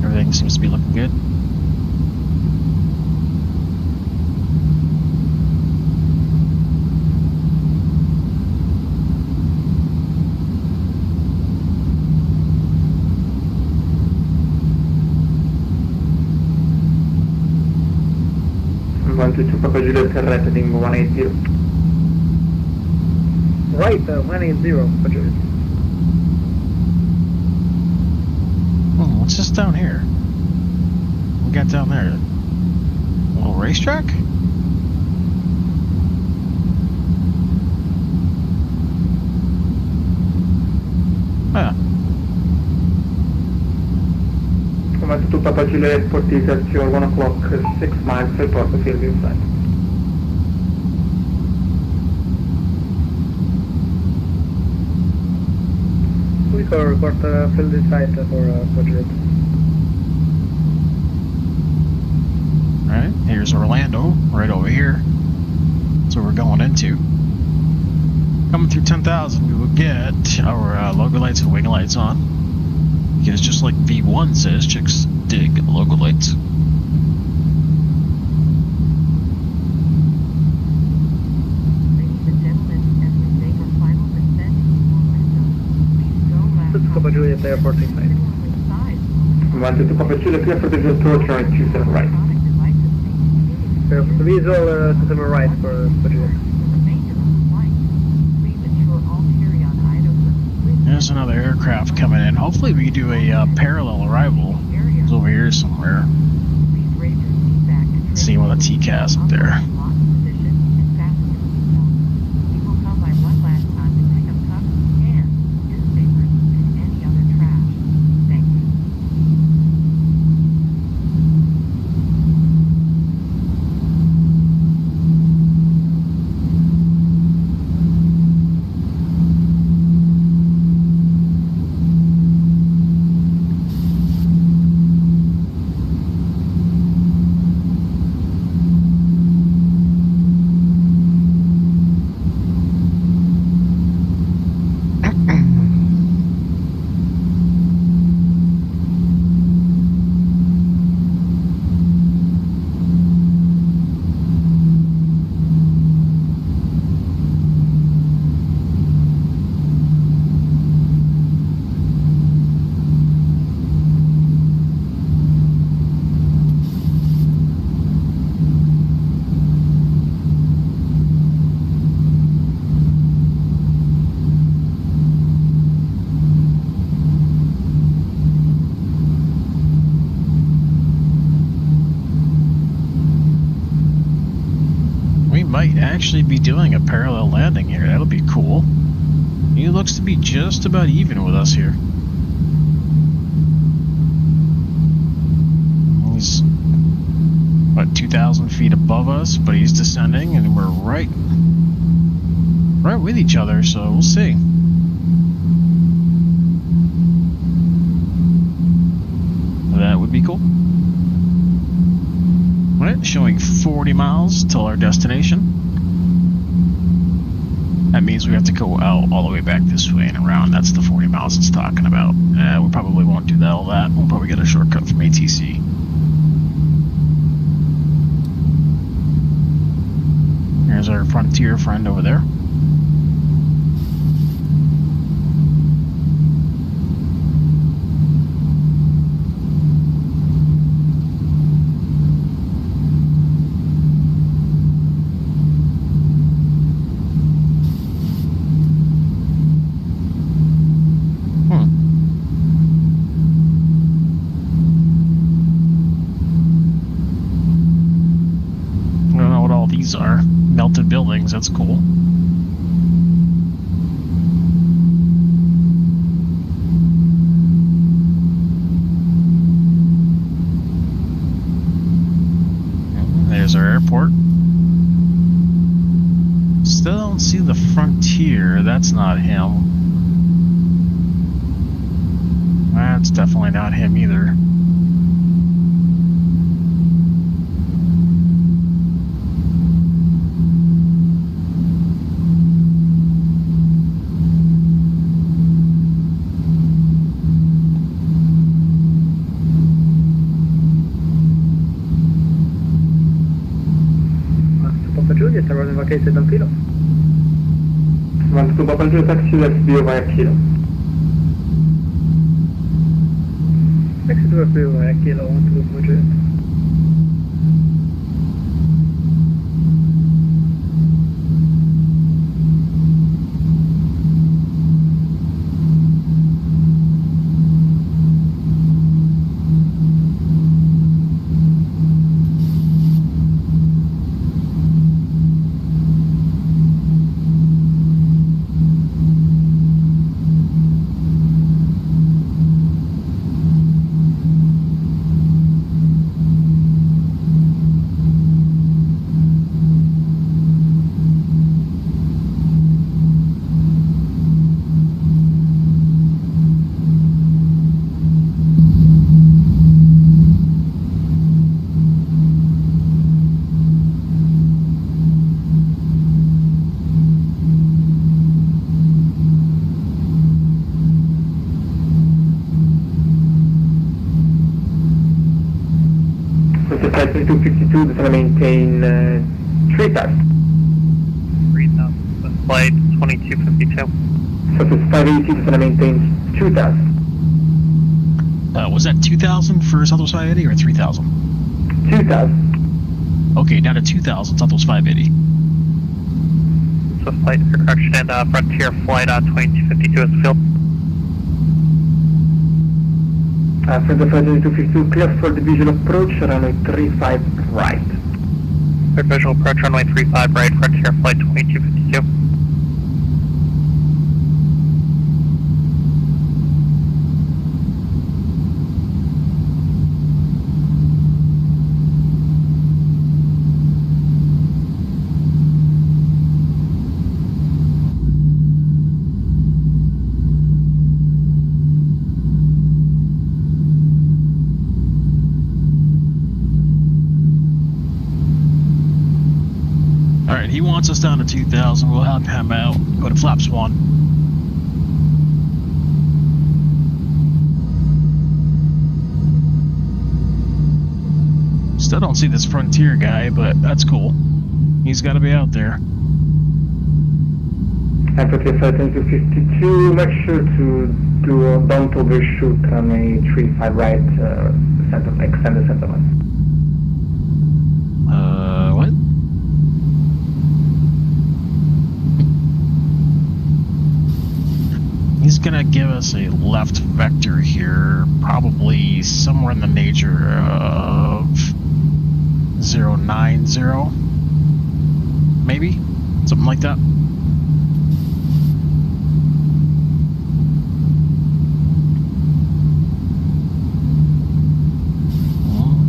Everything seems to be looking good. One two two Papa Juliet, repeating 180. Right, 180 Papa Juliet. What's this down here? we got down there? A little racetrack? Huh. Command to Papa Juliet Airport is at your 1 o'clock, 6 miles, report to field inside. We can report field inside for Juliet. Alright, here's Orlando, right over here. That's what we're going into. Coming through 10,000, we will get our logo lights and wing lights on. Because just like V1 says, chicks dig logo lights. Ladies and gentlemen, as we make our final descent into Orlando, please go left Let's Papa Juliet Airport inside. similarly sized. Command to Papa Juliet, clear for the approach runway 27 right. Electronic devices may continue to The visual to the right for Juliet. the remainder of the flight. Please ensure all carry-on items are completely There's another aircraft coming in. Hopefully we do a parallel arrival. area. It's over here somewhere. Please raise your seat back and See one of the TCAS up there. lock position and fasten your seatbelt. We will come by one last time to pick up cups, cans, newspapers, and any other trash. Thank you. We might actually be doing a parallel landing here. That'll be cool. He looks to be just about even with us here. He's about 2,000 feet above us, but he's descending, and we're right with each other. So we'll see. That would be cool. Alright, showing 40 miles till our destination. That means we have to go out all the way back this way and around. That's the 40 miles it's talking about. We probably won't do all that. We'll probably get a shortcut from ATC. There's our Frontier friend over there. These are melted buildings. That's cool. And there's our airport. Still don't see the Frontier. That's not him. That's definitely not him either. Juliet, running vacated on Kilo. Want to Papa Juliet taxi, let's be via Kilo. Exit to via Kilo, want to Papa Juliet. Delta Flight 2252, descend and maintain 3000. 3000, flight 2252. Southwest 580, descend and maintain 2000. Was that 2,000 for Southwest 580 or 3,000? 2000. Okay, down to 2,000, Southwest 580. So flight correction and Frontier flight 2252 is field. For the flight 2252, clear for the visual approach, runway 35 right. Clear visual approach runway 35 right, Frontier flight 2252. Alright, he wants us down to 2,000. We'll help him out. Go to flaps 1. Still don't see this Frontier guy, but that's cool. He's got to be out there. And for the flight 2252, make sure to don't overshoot runway 35 right, extend the center line. What? He's gonna give us a left vector here, probably somewhere in the nature of 090, maybe? Something like that.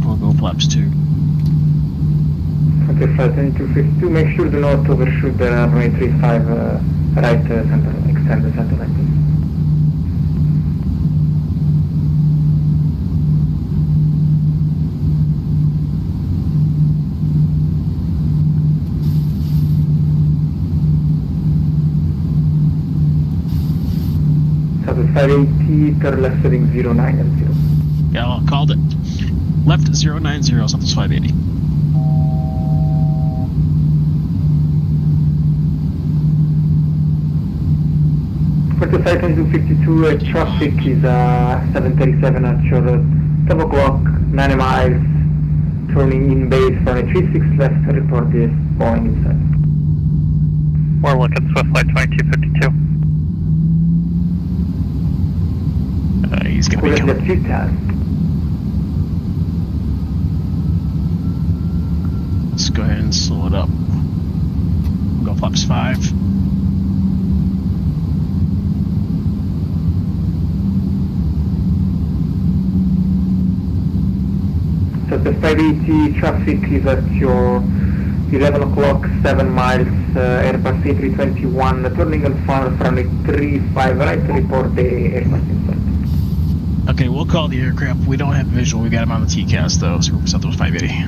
We'll go flaps 2. Okay, flight 2252, make sure do not overshoot the runway 35 right center, extend the center line, please. Southwest 580, turn left heading 090. Yeah, well, called it. Left 090, Southwest 580. For the flight 2252, traffic is 737 at your 12 o'clock, 90 miles, turning in base for a 36 left, report this Boeing inside. We're looking Swift flight 2252. He's gonna be We're coming. at 2000. Let's go ahead and slow it up. Go flaps 5. So the 580 traffic is at your 11 o'clock, 7 miles, Airbus A321, turning on front runway 35 right to report the Airbus inside. Okay, we'll call the aircraft. We don't have visual. We got him on the TCAS though, so we're Southwest 580.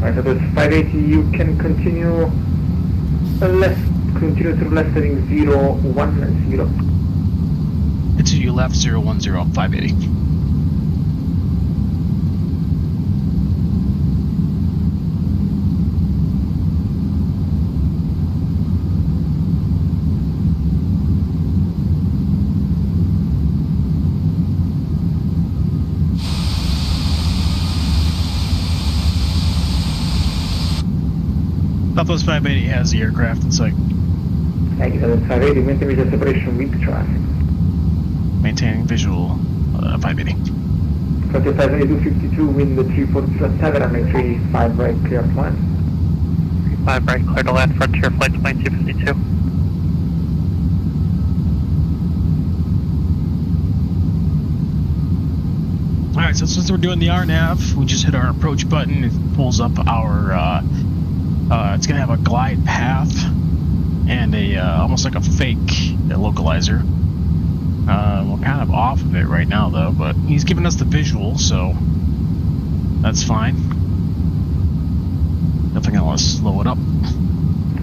Alright, so this 580, you can continue through left heading 010. It's to your left 010, 580. Southwest 580 has the aircraft in sight. Thank you, Southwest 580, maintain visual separation with traffic. Maintaining visual 580. Southwest 582, wind 3407, runway 35 right, clear to land. 35 right, clear to land, Frontier flight 2252. Alright, so since we're doing the RNAV, we just hit our approach button. It pulls up our, it's going to have a glide path and a, almost like a fake localizer. We're kind of off of it right now though, but he's giving us the visual, so that's fine. Definitely going to slow it up.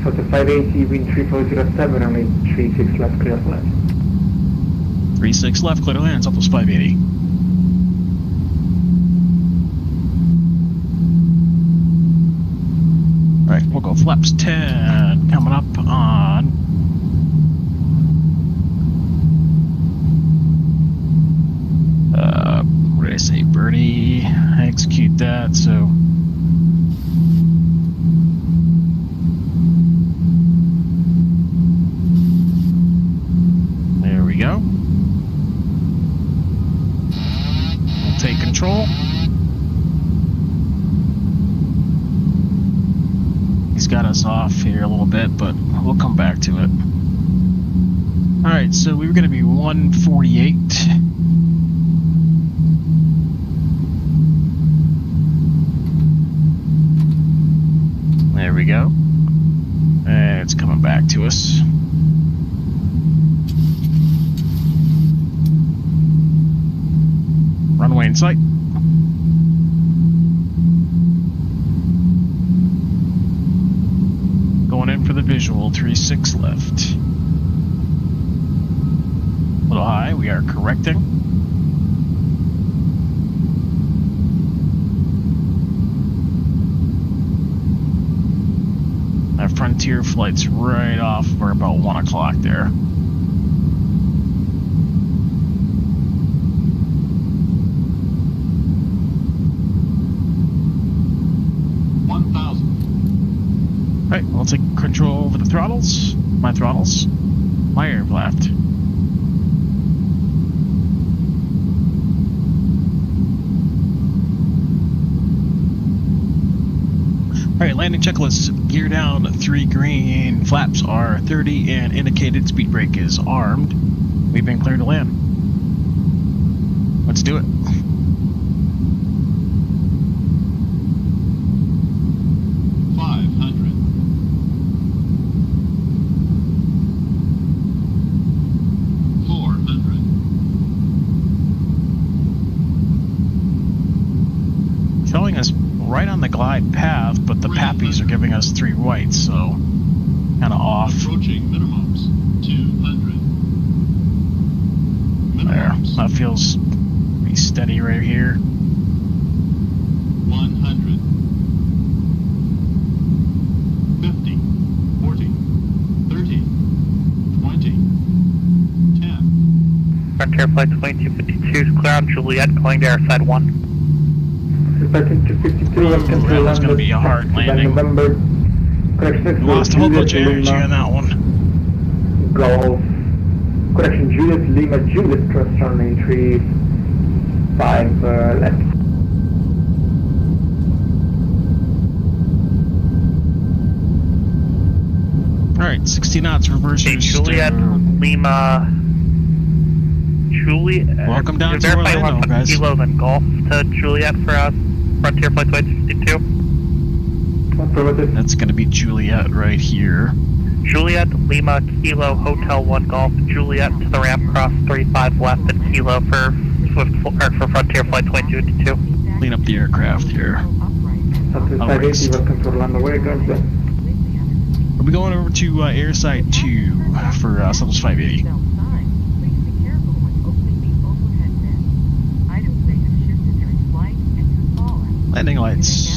So the 580, wind 3407, runway 36 left, clear to land. 36 left, clear to land, Southwest 580. go flaps 10 coming up on. What did I say? Birdie. I execute that, so. There we go. We'll take control. He's got us off here a little bit, but we'll come back to it. Alright, so we were going to be 148. There we go. And it's coming back to us. Runway in sight. Going in for the visual, 36 left. A little high, we are correcting. That Frontier flight's right off for about 1 o'clock there. Alright, we'll take control over the throttles. My throttles. My aircraft. Alright, landing checklist. Gear down, 3 green. Flaps are 30 and indicated speed brake is armed. We've been cleared to land. Let's do it. Showing us right on the glide path, but the pappies are giving us 3 whites, so kind of off. Approaching minimums, 200. There, Minimums, that feels pretty steady right here. 100. 50, 40, 30, 20, 10. Frontier Flight 2252 is clear on Juliet, going to airside 1. Expecting to 52, Ooh, that was going to be a hard landing. November. Correction, Lost a whole bunch of energy Lima, on that one. Golf. Correction, Juliet, Lima, Juliet, cross runway 35 left. Alright, 60 knots, reversers. Hey, Juliet, Lima, Juliet. Welcome down to verify Orlando, 1 guys. Kilo, then Golf to Juliet for us. Frontier Flight 2252. Affirmative. That's going to be Juliet right here. Juliet, Lima, Kilo, Hotel 1 Golf, Juliet to the ramp cross 35 left and Kilo for Frontier Flight 2252. Clean up the aircraft here. Southwest Alright. 580, welcome to Orlando. Where guns there? We'll be going over to airside 2 for Southwest 580. Landing lights.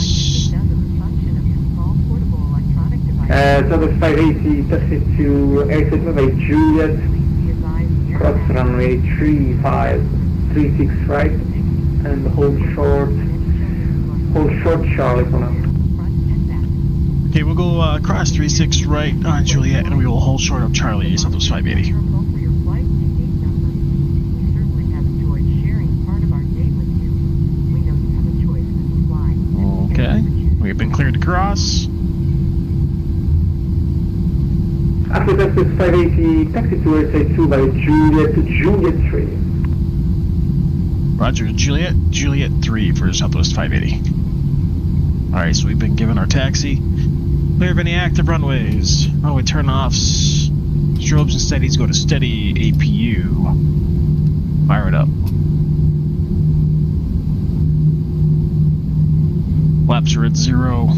Southwest 580, taxi to airside runway Juliet, cross runway 3536 right, and hold short Charlie for now. Okay, we'll go across 36 right on Juliet, and we will hold short of Charlie, Southwest 580. Okay, we've been cleared to cross. After Southwest 580, taxi to airside 2 by Juliet to Juliet 3. Roger, Juliet 3 for Southwest 580. Alright, so we've been given our taxi. Clear of any active runways. Runway turn-offs. Strobes and steadies go to steady APU. Fire it up. Flaps are at 0.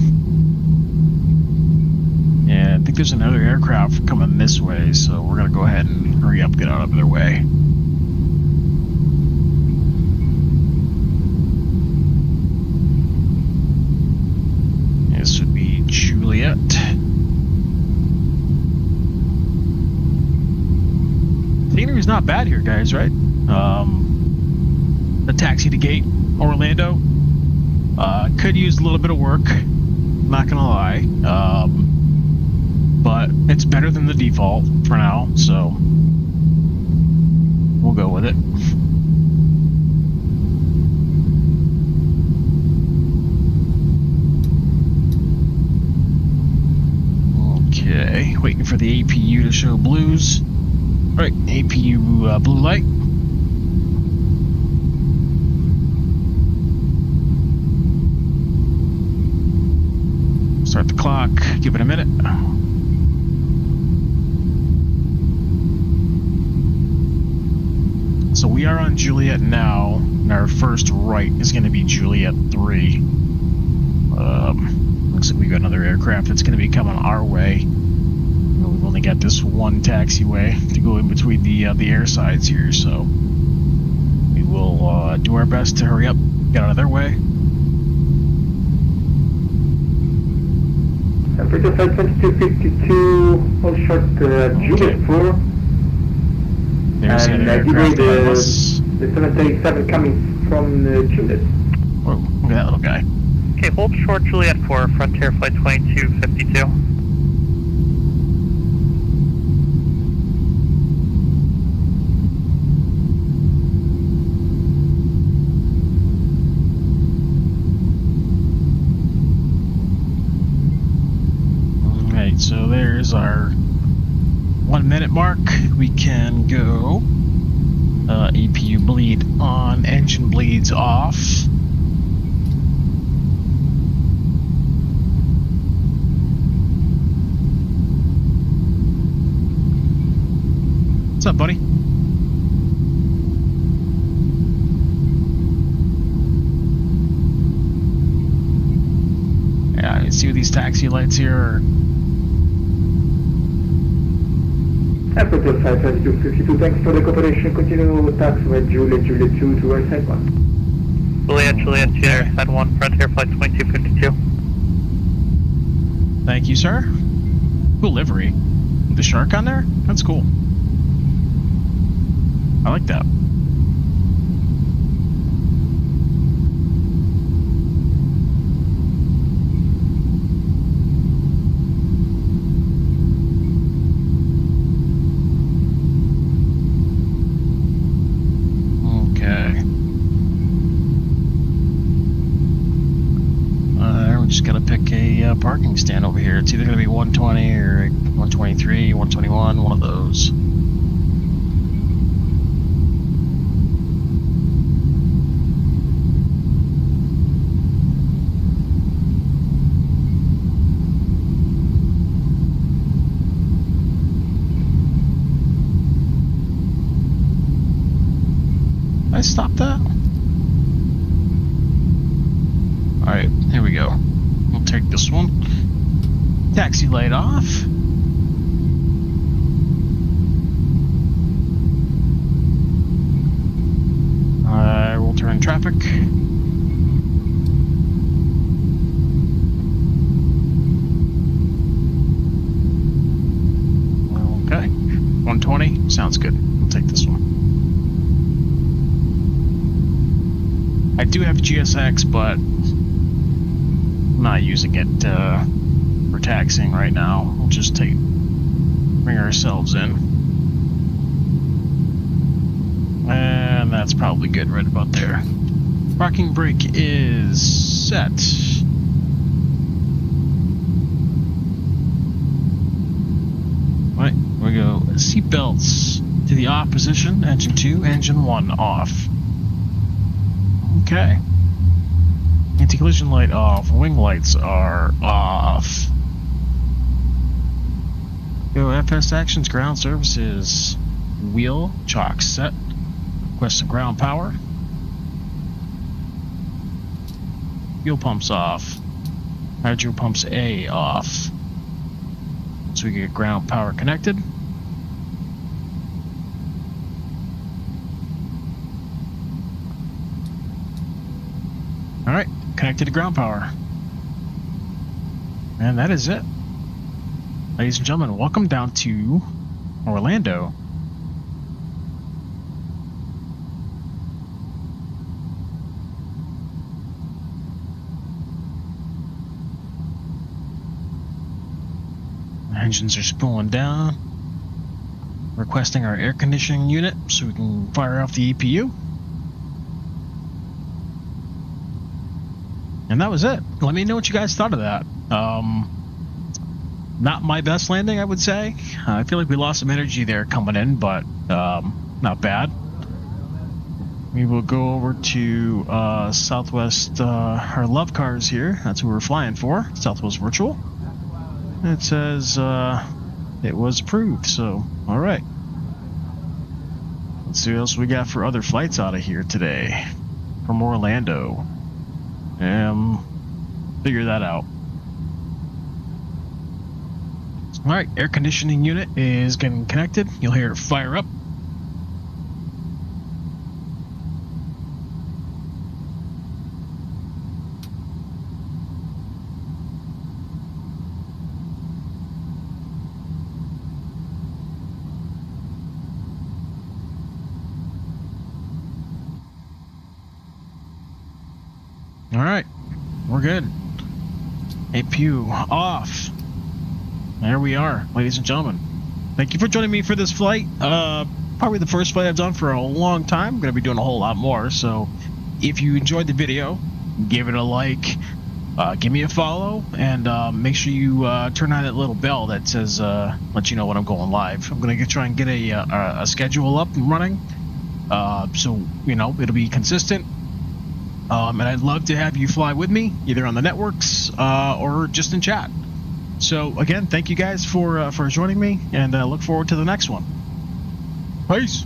And I think there's another aircraft coming this way, so we're going to go ahead and hurry up, get out of their way. This would be Juliet. not bad here, guys, right? The taxi to gate, Orlando. Could use a little bit of work, not gonna lie. But it's better than the default for now, so we'll go with it. Okay, waiting for the APU to show blues. Right, APU blue light. Start the clock, give it a minute. So we are on Juliet now, and our first right is going to be Juliet 3. Looks like we got another aircraft that's going to be coming our way. We've only got this one taxiway to go in between the air sides here, so we will do our best to hurry up, get out of their way. Temperature flight 2252, hold short Juliet 4. There's the other aircraft behind us. The 737 coming from Juliet. Whoa, look at that little guy. Okay, hold short Juliet 4, Frontier Flight 2252. Alright, so there's our 1 minute mark. We can go APU bleed on, engine bleeds off. What's up, buddy? Yeah, you see these taxi lights here are... Temperature flight 2252, thanks for the cooperation. Continue taxiway Juliet 2 to our side 1. Juliet 2, side 1, Frontier Flight 2252. Thank you, sir. Cool livery. The shark on there? That's cool. I like that. Okay. We just gotta pick a parking stand over here. It's either gonna be 120 or 123, 121, one of those. Did I stop that? Alright, here we go. We'll take this one. Taxi light off. We'll turn traffic. Okay, 120, sounds good. We'll take this one. I do have GSX, but I'm not using it for taxiing right now. We'll just bring ourselves in. And that's probably good right about there. Parking brake is set. Right, we go seatbelts to the off position, engine 2, engine 1 off. Okay. Anti-collision light off, wing lights are off. Go FS actions, ground services, wheel, chalk set, request some ground power. Fuel pumps off, hydro pumps A off. So we get ground power connected. Alright, connected to ground power. And that is it. Ladies and gentlemen, welcome down to Orlando. Engines are spooling down. Requesting our air conditioning unit so we can fire off the EPU. And that was it. Let me know what you guys thought of that. Not my best landing, I would say. I feel like we lost some energy there coming in, but not bad. We will go over to Southwest, our love cars here. That's who we're flying for, Southwest Virtual. It says it was approved, so all right. Let's see what else we got for other flights out of here today from Orlando. Figure that out. All right, air conditioning unit is getting connected. You'll hear it fire up. All right, we're good. APU off. There we are, ladies and gentlemen. Thank you for joining me for this flight. Probably the first flight I've done for a long time. I'm going to be doing a whole lot more. So if you enjoyed the video, give it a like, give me a follow, and make sure you turn on that little bell that says, let you know when I'm going live. I'm going to try and get a schedule up and running. So, you know, it'll be consistent. And I'd love to have you fly with me, either on the networks or just in chat. So again, thank you guys for joining me, and look forward to the next one. Peace.